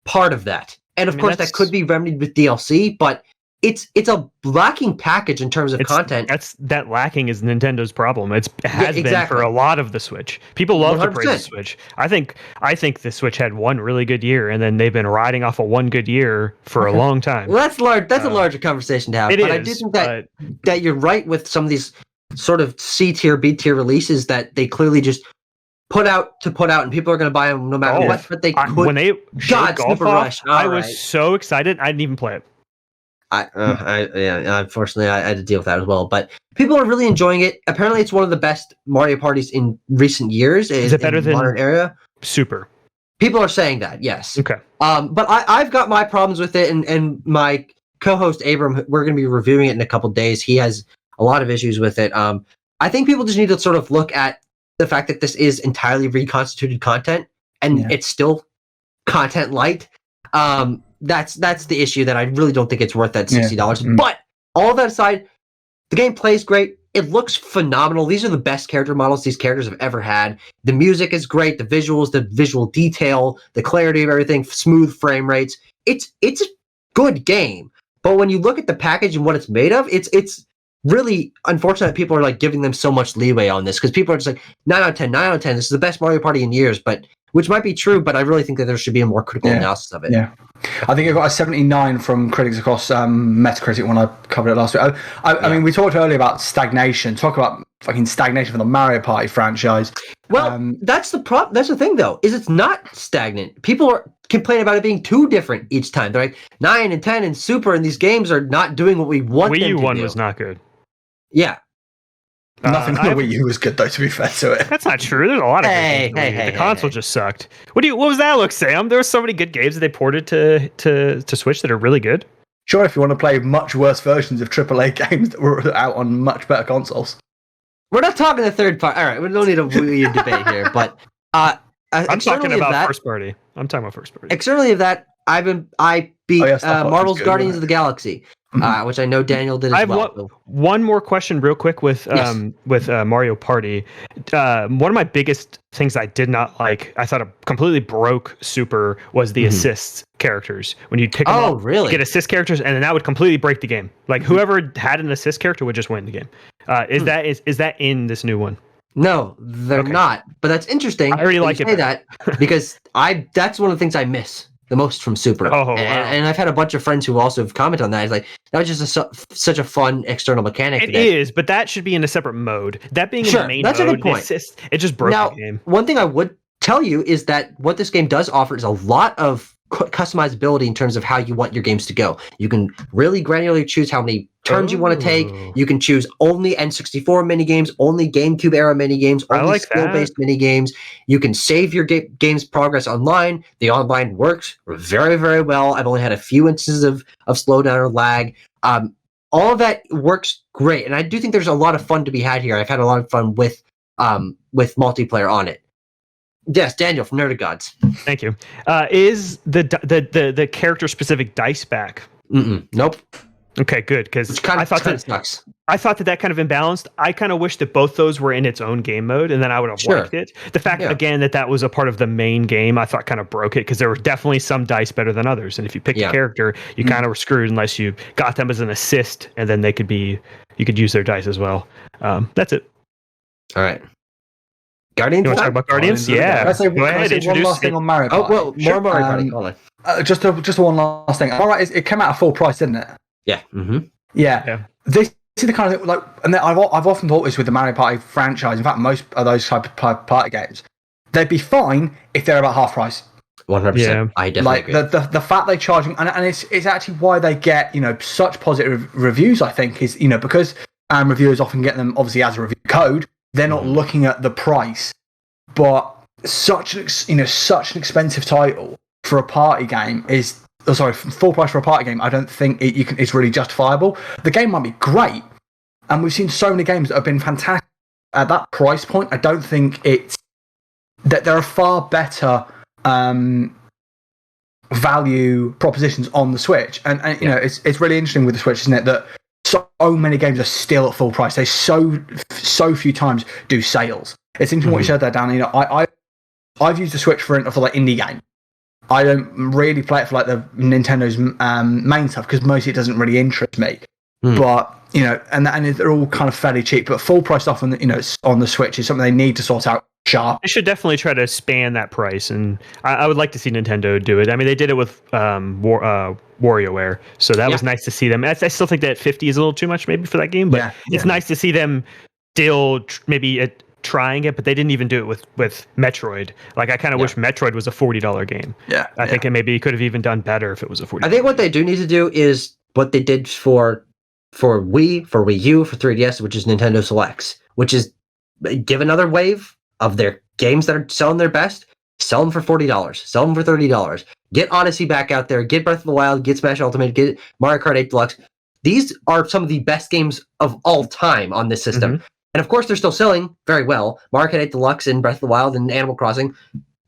part of that. And of course, that could be remedied with DLC, but it's a lacking package in terms of content. That lacking is Nintendo's problem. It has been for a lot of the Switch. People love 100%. To praise the Switch. I think the Switch had one really good year, and then they've been riding off of one good year for a long time. Well, that's large. That's a larger conversation to have. But I do think that you're right with some of these sort of C tier, B tier releases that they clearly just put out, and people are going to buy them no matter what. But they could. When they showed Golf Off, I was so excited. I didn't even play it. Unfortunately, I had to deal with that as well. But people are really enjoying it. Apparently, it's one of the best Mario parties in recent years. Is it better than modern era? Super. People are saying that, yes. Okay. But I've got my problems with it, and my co-host Abram, we're going to be reviewing it in a couple days. He has a lot of issues with it. I think people just need to sort of look at the fact that this is entirely reconstituted content, and it's still content light. That's the issue that I really don't think it's worth that $60. But all that aside, the game plays great. It looks phenomenal. These are the best character models these characters have ever had. The music is great. The visuals, the visual detail, the clarity of everything, smooth frame rates. It's a good game. But when you look at the package and what it's made of, it's really unfortunate that people are like giving them so much leeway on this, because people are just like 9 out of 10, 9 out of 10. This is the best Mario Party in years, which might be true, but I really think that there should be a more critical analysis of it. Yeah, I think it got a 79 from critics across Metacritic when I covered it last week. I mean, we talked earlier about stagnation. Talk about fucking stagnation for the Mario Party franchise. Well, that's the thing, though, is it's not stagnant. People are complaining about it being too different each time. They're like 9 and 10 and Super, and these games are not doing what we want them to do. Wii U 1 was not good. Yeah. Nothing on the Wii U was good, though, to be fair to it. That's not true. There's a lot of good games. The console just sucked. What was that look, Sam? There were so many good games that they ported to Switch that are really good. Sure, if you want to play much worse versions of AAA games that were out on much better consoles. We're not talking the third party. All right, we don't need a Wii U debate here, but I'm talking about first party. Externally of that, I beat Marvel's Guardians of the Galaxy. Which I know Daniel did as well. One more question real quick with Mario Party. One of my biggest things I did not like, I thought it completely broke Super, was the assist characters. When you pick them up, you get assist characters, and then that would completely break the game. Like whoever had an assist character would just win the game. Is that in this new one? No, they're not. But that's interesting. I already like it. Say that because that's one of the things I miss the most from Super. And I've had a bunch of friends who also have commented on that. It's like, that was just such a fun external mechanic. It is, but that should be in a separate mode. That being in the main that's mode, a good point. It just broke the game. One thing I would tell you is that what this game does offer is a lot of customizability in terms of how you want your games to go. You can really granularly choose how many turns you want to take. You can choose only N64 minigames, only GameCube era minigames, only skill-based minigames. You can save your game's progress online. The online works very, very well. I've only had a few instances of slowdown or lag. All of that works great, and I do think there's a lot of fun to be had here. I've had a lot of fun with multiplayer on it. Yes, Daniel from Nerdic Gods. Thank you. Is the character specific dice back? Nope. Okay, good, because I thought that kind of imbalanced. I kind of wish that both those were in its own game mode, and then I would have liked it. The fact again that was a part of the main game, I thought kind of broke it, because there were definitely some dice better than others, and if you picked a character, you kind of were screwed unless you got them as an assist, and then you could use their dice as well. That's it. All right. Guardians? You want to talk about Guardians? Yeah. Can I say one last thing on Mario Party? More Mario Party. Just one last thing. All right, it came out at full price, didn't it? Yeah. Yeah. This is the kind of thing, like, and I've often thought this with the Mario Party franchise. In fact, most of those type of party games, they'd be fine if they're about half price. 100%. Yeah. I definitely agree. The fact they charging, and it's actually why they get such positive reviews. I think is because reviewers often get them obviously as a review code. They're not looking at the price, but such an expensive title for a party game is. Full price for a party game, I don't think it's really justifiable. The game might be great, and we've seen so many games that have been fantastic at that price point. I don't think that there are far better value propositions on the Switch, and it's really interesting with the Switch, isn't it? That so many games are still at full price. They so few times do sales. It's interesting what you said there, Dan. I've used the Switch for like indie games. I don't really play it for like the Nintendo's main stuff because mostly it doesn't really interest me. But and they're all kind of fairly cheap. But full price stuff on the Switch is something they need to sort out sharp. They should definitely try to span that price, and I would like to see Nintendo do it. I mean, they did it with WarioWare, so that was nice to see them. I still think that 50 is a little too much maybe for that game, but it's nice to see them still maybe trying it, but they didn't even do it with Metroid. Like, I kind of wish Metroid was a $40 game. I think it maybe could have even done better if it was a $40. I think what they do need to do is what they did for Wii, for Wii U, for 3DS, which is Nintendo Selects, which is give another wave of their games that are selling their best, sell them for $40, sell them for $30. Get Odyssey back out there, get Breath of the Wild, get Smash Ultimate, get Mario Kart 8 Deluxe. These are some of the best games of all time on this system. And of course, they're still selling very well. Mario Kart 8 Deluxe and Breath of the Wild and Animal Crossing.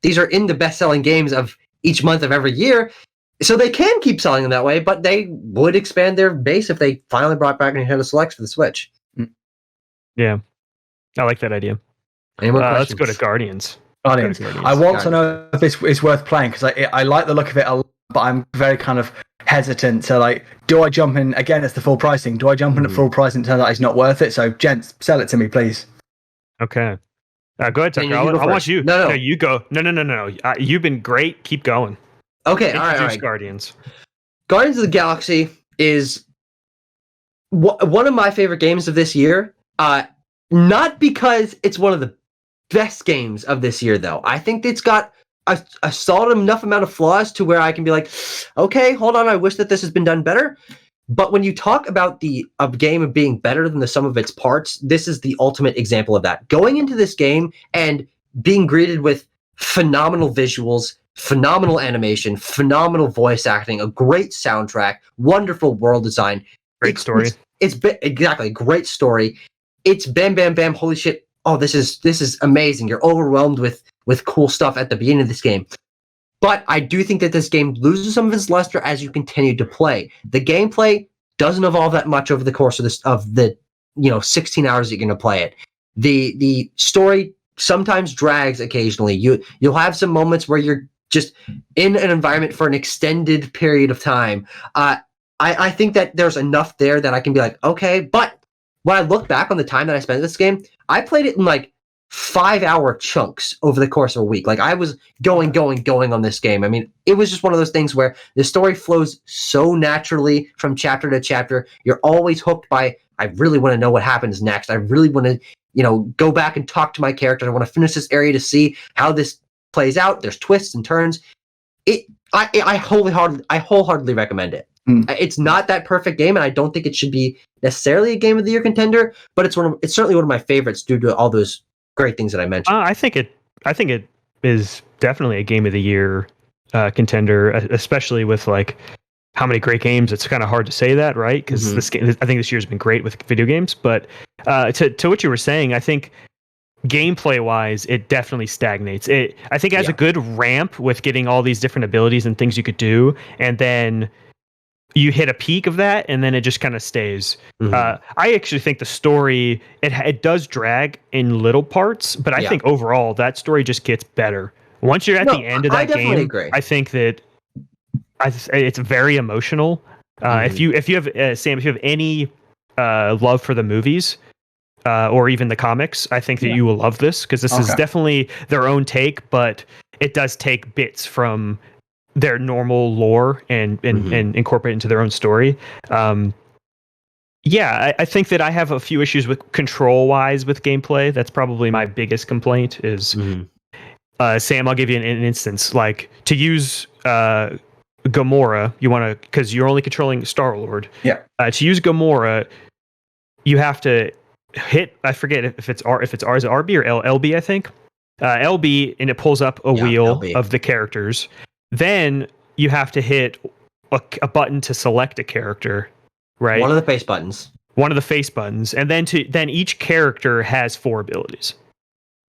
These are in the best-selling games of each month of every year. So they can keep selling them that way, but they would expand their base if they finally brought back Nintendo Selects for the Switch. Yeah. I like that idea. Any more let's go to Guardians. Guardians. I want to know if it's worth playing, because I like the look of it a lot, but I'm very kind of hesitant to, like, do I jump in again? It's the full pricing. Do I jump in at full price and turn out it's not worth it? So, gents, sell it to me, please. Okay, go ahead, Tucker. I want you. No, you go. No. You've been great. Keep going. Okay, all right. Guardians. Guardians of the Galaxy is one of my favorite games of this year. Not because it's one of the best games of this year, though. I think it's got a solid enough amount of flaws to where I can be like, okay, hold on, I wish that this has been done better. But when you talk about a game of being better than the sum of its parts, this is the ultimate example of that. Going into this game and being greeted with phenomenal visuals, phenomenal animation, phenomenal voice acting, a great soundtrack, wonderful world design. Great story. Exactly, great story. It's bam, bam, bam, holy shit. Oh, this is amazing. You're overwhelmed with cool stuff at the beginning of this game. But I do think that this game loses some of its luster as you continue to play. The gameplay doesn't evolve that much over the course of the 16 hours that you're going to play it. The story sometimes drags occasionally. You'll have some moments where you're just in an environment for an extended period of time. I think that there's enough there that I can be like, okay, but when I look back on the time that I spent in this game, I played it in like 5-hour chunks over the course of a week. Like, I was going on this game. I mean, it was just one of those things where the story flows so naturally from chapter to chapter. You're always hooked by, I really want to know what happens next. I really want to, go back and talk to my character. I want to finish this area to see how this plays out. There's twists and turns. I wholeheartedly recommend it. It's not that perfect game, and I don't think it should be necessarily a Game of the Year contender, but it's certainly one of my favorites due to all those great things that I mentioned. I think it is definitely a Game of the Year contender, especially with like how many great games. It's kind of hard to say that, right? Because I think this year's been great with video games. But to what you were saying, I think gameplay wise, it definitely stagnates. I think it has a good ramp with getting all these different abilities and things you could do, and then you hit a peak of that, and then it just kind of stays. I actually think the story, it does drag in little parts, but I think overall that story just gets better. Once you're at the end of that game, agree. I think that it's very emotional. If you have Sam, if you have any love for the movies or even the comics, I think that you will love this, because this is definitely their own take, but it does take bits from their normal lore and incorporate into their own story. Yeah, I think that I have a few issues with control-wise with gameplay. That's probably my biggest complaint is, Sam, I'll give you an instance. Like, to use Gamora, you want to, because you're only controlling Star-Lord. Yeah. To use Gamora, you have to hit, I forget if it's R, is it RB or LB, I think? LB, and it pulls up a wheel LB. of the characters. Then you have to hit a button to select a character. Right. One of the face buttons. And then each character has 4 abilities.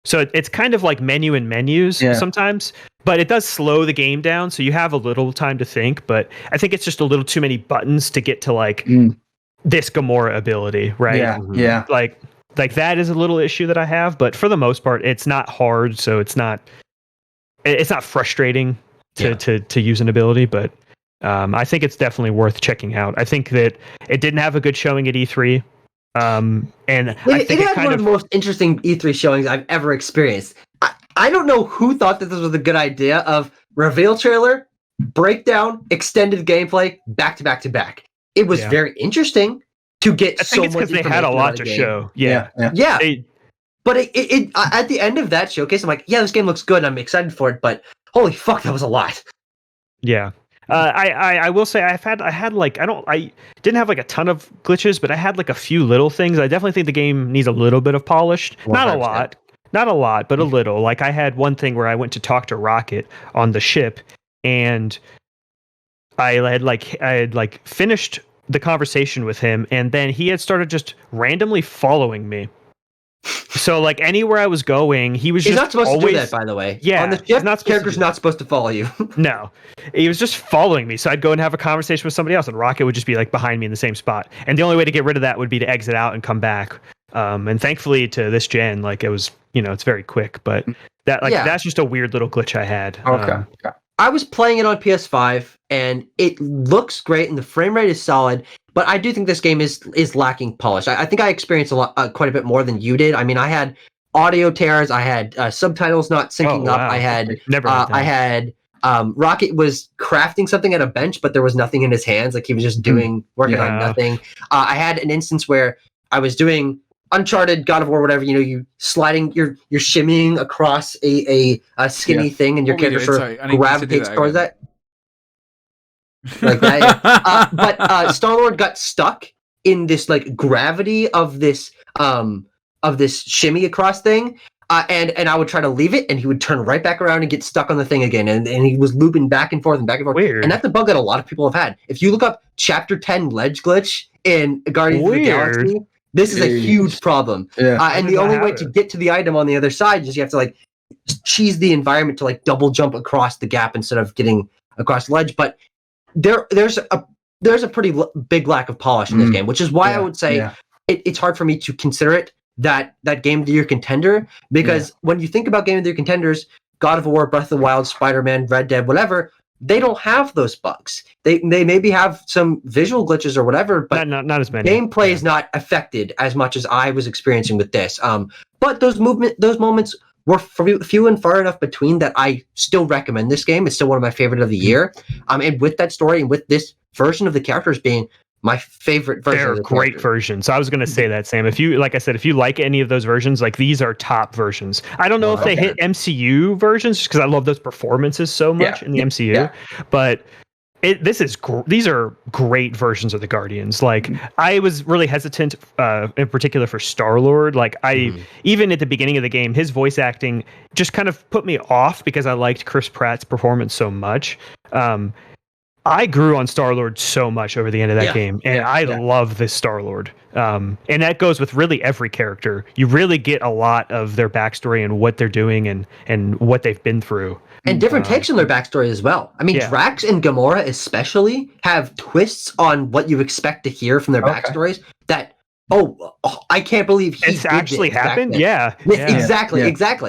So it's kind of like menu and menus sometimes, but it does slow the game down, so you have a little time to think. But I think it's just a little too many buttons to get to like this Gamora ability, right? Yeah, yeah. Like that is a little issue that I have, but for the most part, it's not hard, so it's not frustrating to use an ability, but. I think it's definitely worth checking out. I think that it didn't have a good showing at E3. And I think it had one of the most interesting E3 showings I've ever experienced. I don't know who thought that this was a good idea of reveal trailer, breakdown, extended gameplay, back to back to back. It was very interesting to get so much information. I think it's because they had a lot to show. Yeah. But it at the end of that showcase, I'm like, yeah, this game looks good. I'm excited for it, but holy fuck, that was a lot. Yeah. I will say I didn't have like a ton of glitches, but I had like a few little things. I definitely think the game needs a little bit of polished. 100%. Not a lot, but a little. Like I had one thing where I went to talk to Rocket on the ship, and I had finished the conversation with him, and then he had started just randomly following me. So like anywhere I was going, he's not supposed to do that, by the way. Yeah, on the ship, character's not supposed to follow you. No, he was just following me. So I'd go and have a conversation with somebody else, and Rocket would just be like behind me in the same spot. And the only way to get rid of that would be to exit out and come back. And thankfully to this gen, like it was, it's very quick. But that's just a weird little glitch I had. Okay. I was playing it on PS5, and it looks great, and the frame rate is solid. But I do think this game is lacking polish. I think I experienced quite a bit more than you did. I mean, I had audio tears. I had subtitles not syncing up. I had Rocket was crafting something at a bench, but there was nothing in his hands. Like he was just working on nothing. I had an instance where I was doing Uncharted, God of War, whatever. You sliding, you're shimmying across a skinny thing, and your character sort of gravitates towards that. Like that, but Star-Lord got stuck in this like gravity of this shimmy across thing, and I would try to leave it, and he would turn right back around and get stuck on the thing again, and he was looping back and forth and back and forth. Weird. And that's a bug that a lot of people have had. If you look up Chapter 10 ledge glitch in Guardians of the Galaxy, this is a huge problem. And the only way to get to the item on the other side is you have to like cheese the environment to like double jump across the gap instead of getting across the ledge, but there's a pretty big lack of polish in this game, which is why I would say it's hard for me to consider it that Game of the Year contender, because when you think about Game of the Year contenders, God of War, Breath of the Wild, Spider-Man, Red Dead, whatever, they don't have those bugs. They maybe have some visual glitches or whatever, but not as many. Gameplay is not affected as much as I was experiencing with this. But those moments were few and far enough between that I still recommend this game. It's still one of my favorite of the year. And with that story and with this version of the characters being my favorite version. They're great versions. So I was going to say that, Sam. If you like any of those versions, like these are top versions. I don't know if they hit MCU versions just because I love those performances so much in the MCU, but these are great versions of the Guardians. Like I was really hesitant, in particular for Star-Lord. Like even at the beginning of the game, his voice acting just kind of put me off because I liked Chris Pratt's performance so much. I grew on Star-Lord so much over the end of that game, and I love this Star-Lord. And that goes with really every character. You really get a lot of their backstory and what they're doing and what they've been through. And different takes on their backstory as well. I mean, Drax and Gamora especially have twists on what you expect to hear from their backstories that, I can't believe it's actually happened. Yeah. Exactly.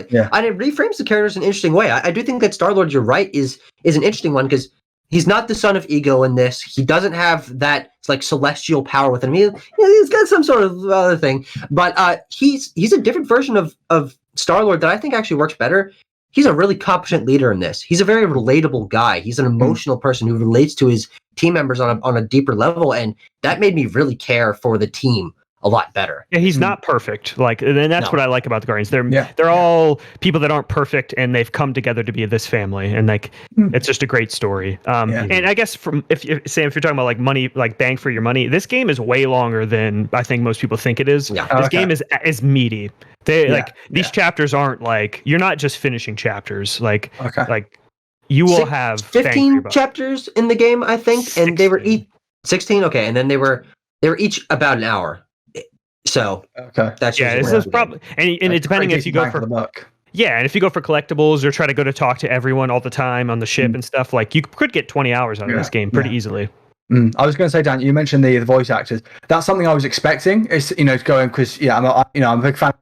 Yeah. And it reframes the characters in an interesting way. I do think that Star-Lord, you're right, is an interesting one because he's not the son of Ego in this. He doesn't have that like celestial power within him. He's got some sort of other thing, but he's a different version of Star-Lord that I think actually works better. he's a really competent leader in this. He's a very relatable guy. He's an emotional person who relates to his team members on a deeper level, and that made me really care for the team a lot better. Yeah, he's not perfect. Like, and that's what I like about the Guardians. They're all people that aren't perfect, and they've come together to be this family, and like it's just a great story. And I guess if you're talking about like money, like bang for your money, this game is way longer than I think most people think it is. Yeah. This game is meaty. These chapters aren't like, you're not just finishing chapters. Like you will have 15 chapters in the game, I think, 16. And they were each 16. Okay, and then they were each about an hour. So that's this is probably and it depending if you go for and if you go for collectibles or try to go to talk to everyone all the time on the ship and stuff, like you could get 20 hours out of this game pretty easily. I was going to say, Dan, you mentioned the voice actors. That's something I was expecting. Is going because I'm a big fan.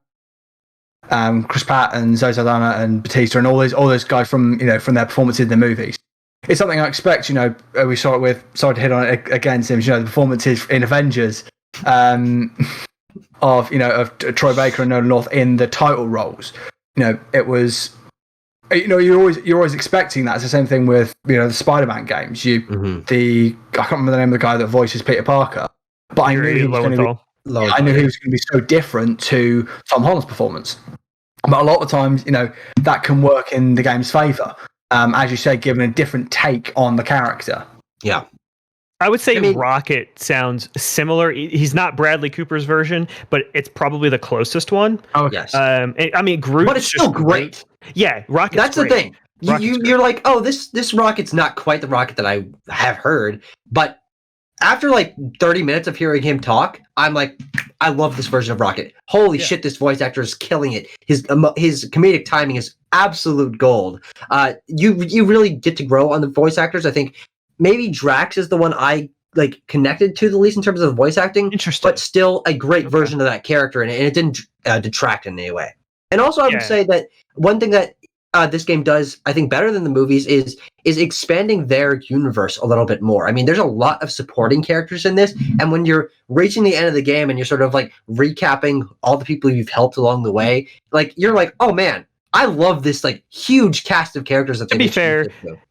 Chris Pratt and Zoe Saldana and Batista and all those guys from from their performances in the movies. It's something I expect. We saw it with. Sorry to hit on it again, Sims. The performances in Avengers. Of Troy Baker and Nolan North in the title roles, it was, you're always expecting that. It's the same thing with the Spider-Man games. I can't remember the name of the guy that voices Peter Parker, but I knew he was going to be so different to Tom Holland's performance. But a lot of times, that can work in the game's favor, as you say, given a different take on the character. Yeah. I would say Rocket sounds similar. He's not Bradley Cooper's version, but it's probably the closest one. Oh, yes. Groot, but it's still great. Yeah, Rocket's That's great. The thing. You're like, oh, this Rocket's not quite the Rocket that I have heard. But after like 30 minutes of hearing him talk, I'm like, I love this version of Rocket. Holy shit, this voice actor is killing it. His comedic timing is absolute gold. You really get to grow on the voice actors. I think maybe Drax is the one I like connected to the least in terms of voice acting. Interesting. But still a great version of that character, and it didn't detract in any way. And also, I would say that one thing that this game does, I think, better than the movies is expanding their universe a little bit more. I mean, there's a lot of supporting characters in this, and when you're reaching the end of the game and you're sort of like recapping all the people you've helped along the way, like you're like, oh man, I love this like huge cast of characters that they. To be fair,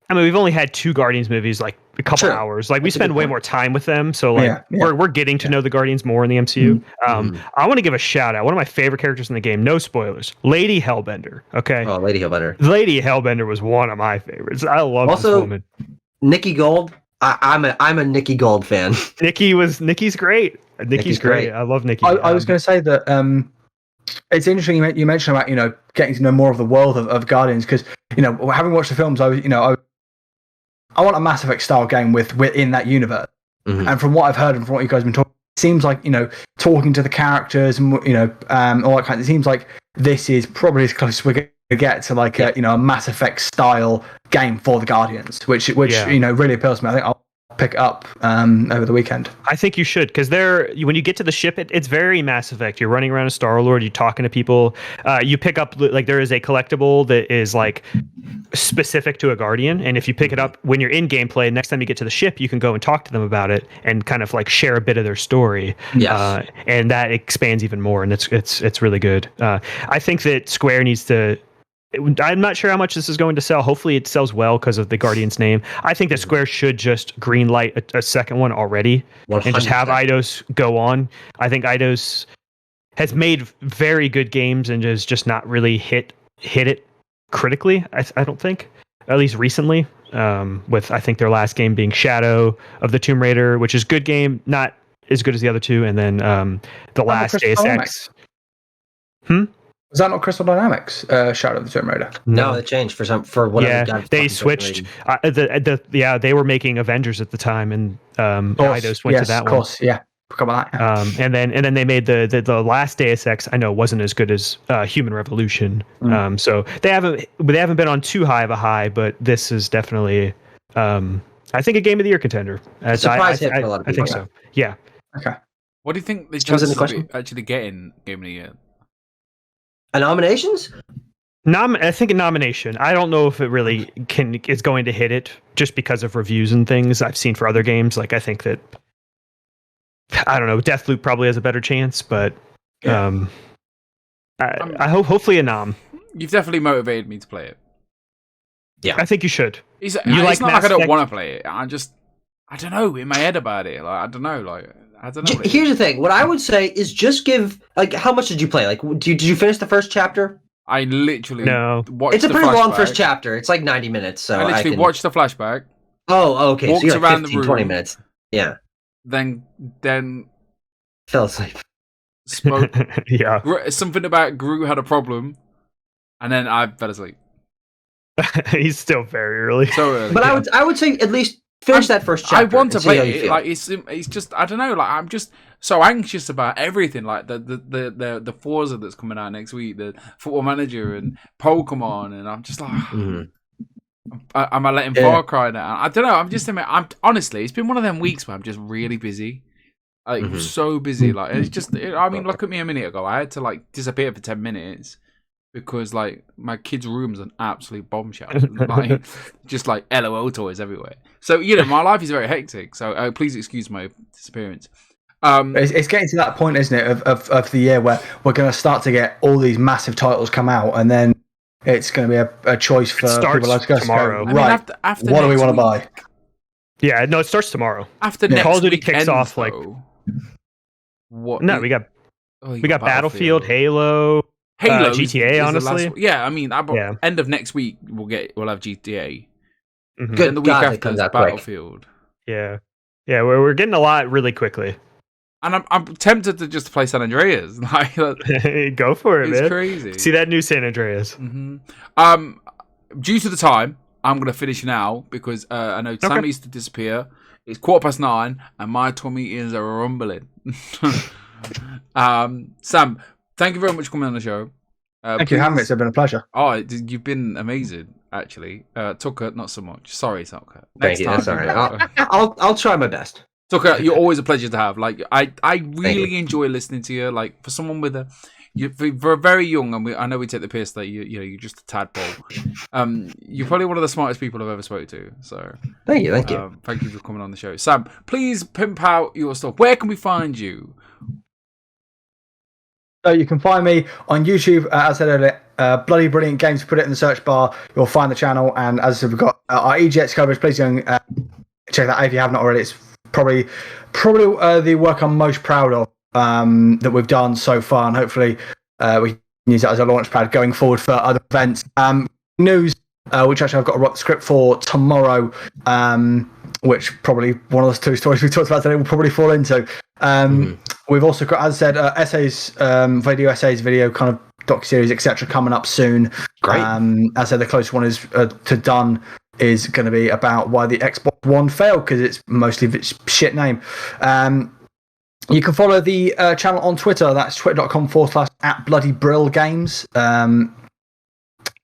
I mean, we've only had 2 Guardians movies, like a couple hours. Like we spend way more time with them, so like we're getting to know the Guardians more in the MCU. I want to give a shout out. One of my favorite characters in the game. No spoilers. Lady Hellbender. Okay. Oh, Lady Hellbender. Lady Hellbender was one of my favorites. I love this woman. Nikki Gold. I'm a Nikki Gold fan. Nikki's great. Nikki's great. I love Nikki. I was going to say that. It's interesting you mentioned about getting to know more of the world of Guardians, because having watched the films, I want a Mass Effect style game within that universe. And from what I've heard and from what you guys have been talking, it seems like talking to the characters and all that kind of, it seems like this is probably as close as we're going to get to like a Mass Effect style game for the Guardians, which really appeals to me. I think I'll pick it up over the weekend. I think you should, because when you get to the ship, it's very Mass Effect. You're running around a Star-Lord, you're talking to people. You pick up, like, there is a collectible that is like specific to a Guardian, and if you pick it up when you're in gameplay, next time you get to the ship, you can go and talk to them about it and kind of like share a bit of their story. Yes. And that expands even more, and it's really good. I think that Square needs to. I'm not sure how much this is going to sell. Hopefully it sells well because of the Guardian's name. I think that Square should just greenlight a second one already 100%. And just have Eidos go on. I think Eidos has made very good games and has just not really hit it critically, I don't think, at least recently, with I think their last game being Shadow of the Tomb Raider, which is a good game, not as good as the other two, and then the last Deus Ex. Was that not Crystal Dynamics, Shadow of the Tomb Raider? No, it changed for whatever. Yeah, they switched. They were making Avengers at the time, and Eidos went to that one. Of course, yeah. Forgot about that. And then they made the last Deus Ex. I know wasn't as good as Human Revolution. So they haven't been on too high of a high, but this is definitely I think a Game of the Year contender. Surprise hit for a lot of people. I think so. Yeah. Okay. What do you think the chances of actually getting Game of the Year? Nominations? I think a nomination. I don't know if it really is going to hit it just because of reviews and things I've seen for other games. Like I think that I don't know. Deathloop probably has a better chance, but I hope hopefully a nom. You've definitely motivated me to play it. Yeah, I think you should. It's not like I don't want to play it. I don't know in my head about it. Like I don't know. Here's the thing. What I would say is just give. Like, how much did you play? Like, did you finish the first chapter? I literally watched. It's a pretty long first chapter. It's like 90 minutes. So I literally watched the flashback. Oh, okay. Walked so you're around 15, the room, 20 minutes. Yeah. Then fell asleep. Spoke. Yeah. Something about Groot had a problem, and then I fell asleep. He's still very early. So early. But I would say at least finish that first chapter. I want to play it. Like it's just I don't know. Like I'm just so anxious about everything. Like the Forza that's coming out next week, the Football Manager and Pokemon, and I'm just like, am I letting Far Cry down? I don't know. I'm honestly, it's been one of them weeks where I'm just really busy. Like so busy. Like it's just. I mean, look at me a minute ago. I had to like disappear for 10 minutes. Because like my kid's room's an absolute bombshell, like just like LOL toys everywhere. So my life is very hectic. So please excuse my disappearance. It's getting to that point, isn't it, of the year where we're going to start to get all these massive titles come out, and then it's going to be a choice for people like us tomorrow. Right, after what do we want to buy? Yeah, no, it starts tomorrow. After next Call of Duty week kicks ends, off like what? No, we got Battlefield, Halo. GTA, honestly. Yeah, I mean, end of next week we'll have GTA. Good. And the week after is Battlefield. Quick. Yeah, we're getting a lot really quickly. And I'm tempted to just play San Andreas. Like, go for it, man. It's crazy. See that new San Andreas. Due to the time, I'm gonna finish now because I know Sam needs to disappear. It's 9:15 and my tummy is rumbling. Sam, thank you very much for coming on the show. Thank you, Hamlet. It's been a pleasure. Oh, you've been amazing, actually. Tucker, not so much. Sorry, Tucker. Thank you. That's all right. I'll try my best. Tucker, you're always a pleasure to have. Like, I really enjoy listening to you. Like, for someone with for very young, and I know we take the piss that you're just a tadpole. You're probably one of the smartest people I've ever spoken to. So thank you. Thank you for coming on the show, Sam. Please pimp out your stuff. Where can we find you? So you can find me on YouTube, as I said earlier, Bloody Brilliant Games. Put it in the search bar, you'll find the channel. And as I said, we've got our EGX coverage. Please go and check that out if you haven't already. It's probably the work I'm most proud of that we've done so far. And hopefully we can use that as a launch pad going forward for other events. News, which actually I've got a script for tomorrow, which probably one of those two stories we talked about today will probably fall into. We've also got, as I said, essays, video kind of docuseries, etc., coming up soon. Great. As I said, the closest one is to done is going to be about why the Xbox One failed, because it's mostly its shit name. You can follow the channel on Twitter. That's twitter.com/@BloodyBrillGames.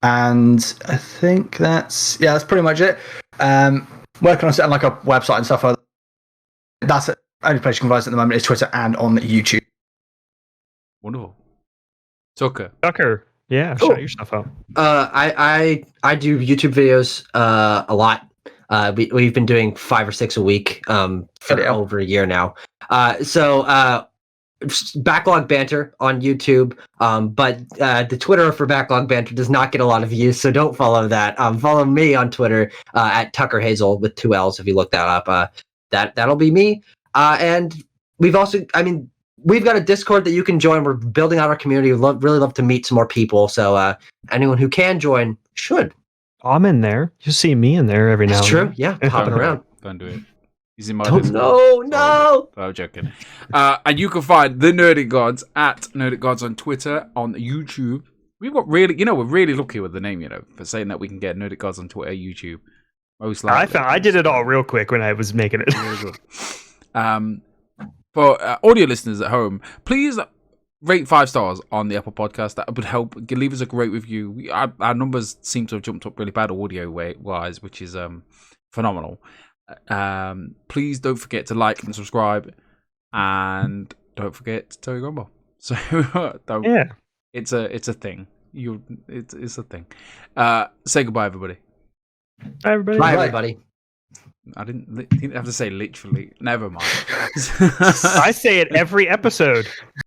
And I think that's pretty much it. Working on setting like a website and stuff like that. That's it. Only place you can find us at the moment is Twitter and on YouTube. Wonderful. Tucker. Yeah, cool. Shout yourself out. I do YouTube videos a lot. We've been doing 5 or 6 a week for over a year now. So Backlog Banter on YouTube, but the Twitter for Backlog Banter does not get a lot of views, so don't follow that. Follow me on Twitter at Tucker Hazel with 2 L's if you look that up. That'll be me. And we've also, we've got a Discord that you can join. We're building out our community. We'd really love to meet some more people. So anyone who can join should. I'm in there. You'll see me in there every now and then. That's true. Yeah, popping around. Don't do it. He's in my Discord. No. I'm joking. And you can find the Nerdic Gods at Nerdic Gods on Twitter, on YouTube. We've got we're really lucky with the name, for saying that we can get Nerdic Gods on Twitter, YouTube. Most likely. I did it all real quick when I was making it. Really good. For audio listeners at home, please rate 5 stars on the Apple Podcast. That would help. Leave us a great review. Our numbers seem to have jumped up really bad audio wise, which is phenomenal. Please don't forget to like and subscribe, and don't forget to tell your grandma. So it's a thing. It's a thing. Say goodbye, everybody. Bye, everybody. Bye, everybody. I didn't have to say literally. Never mind. I say it every episode.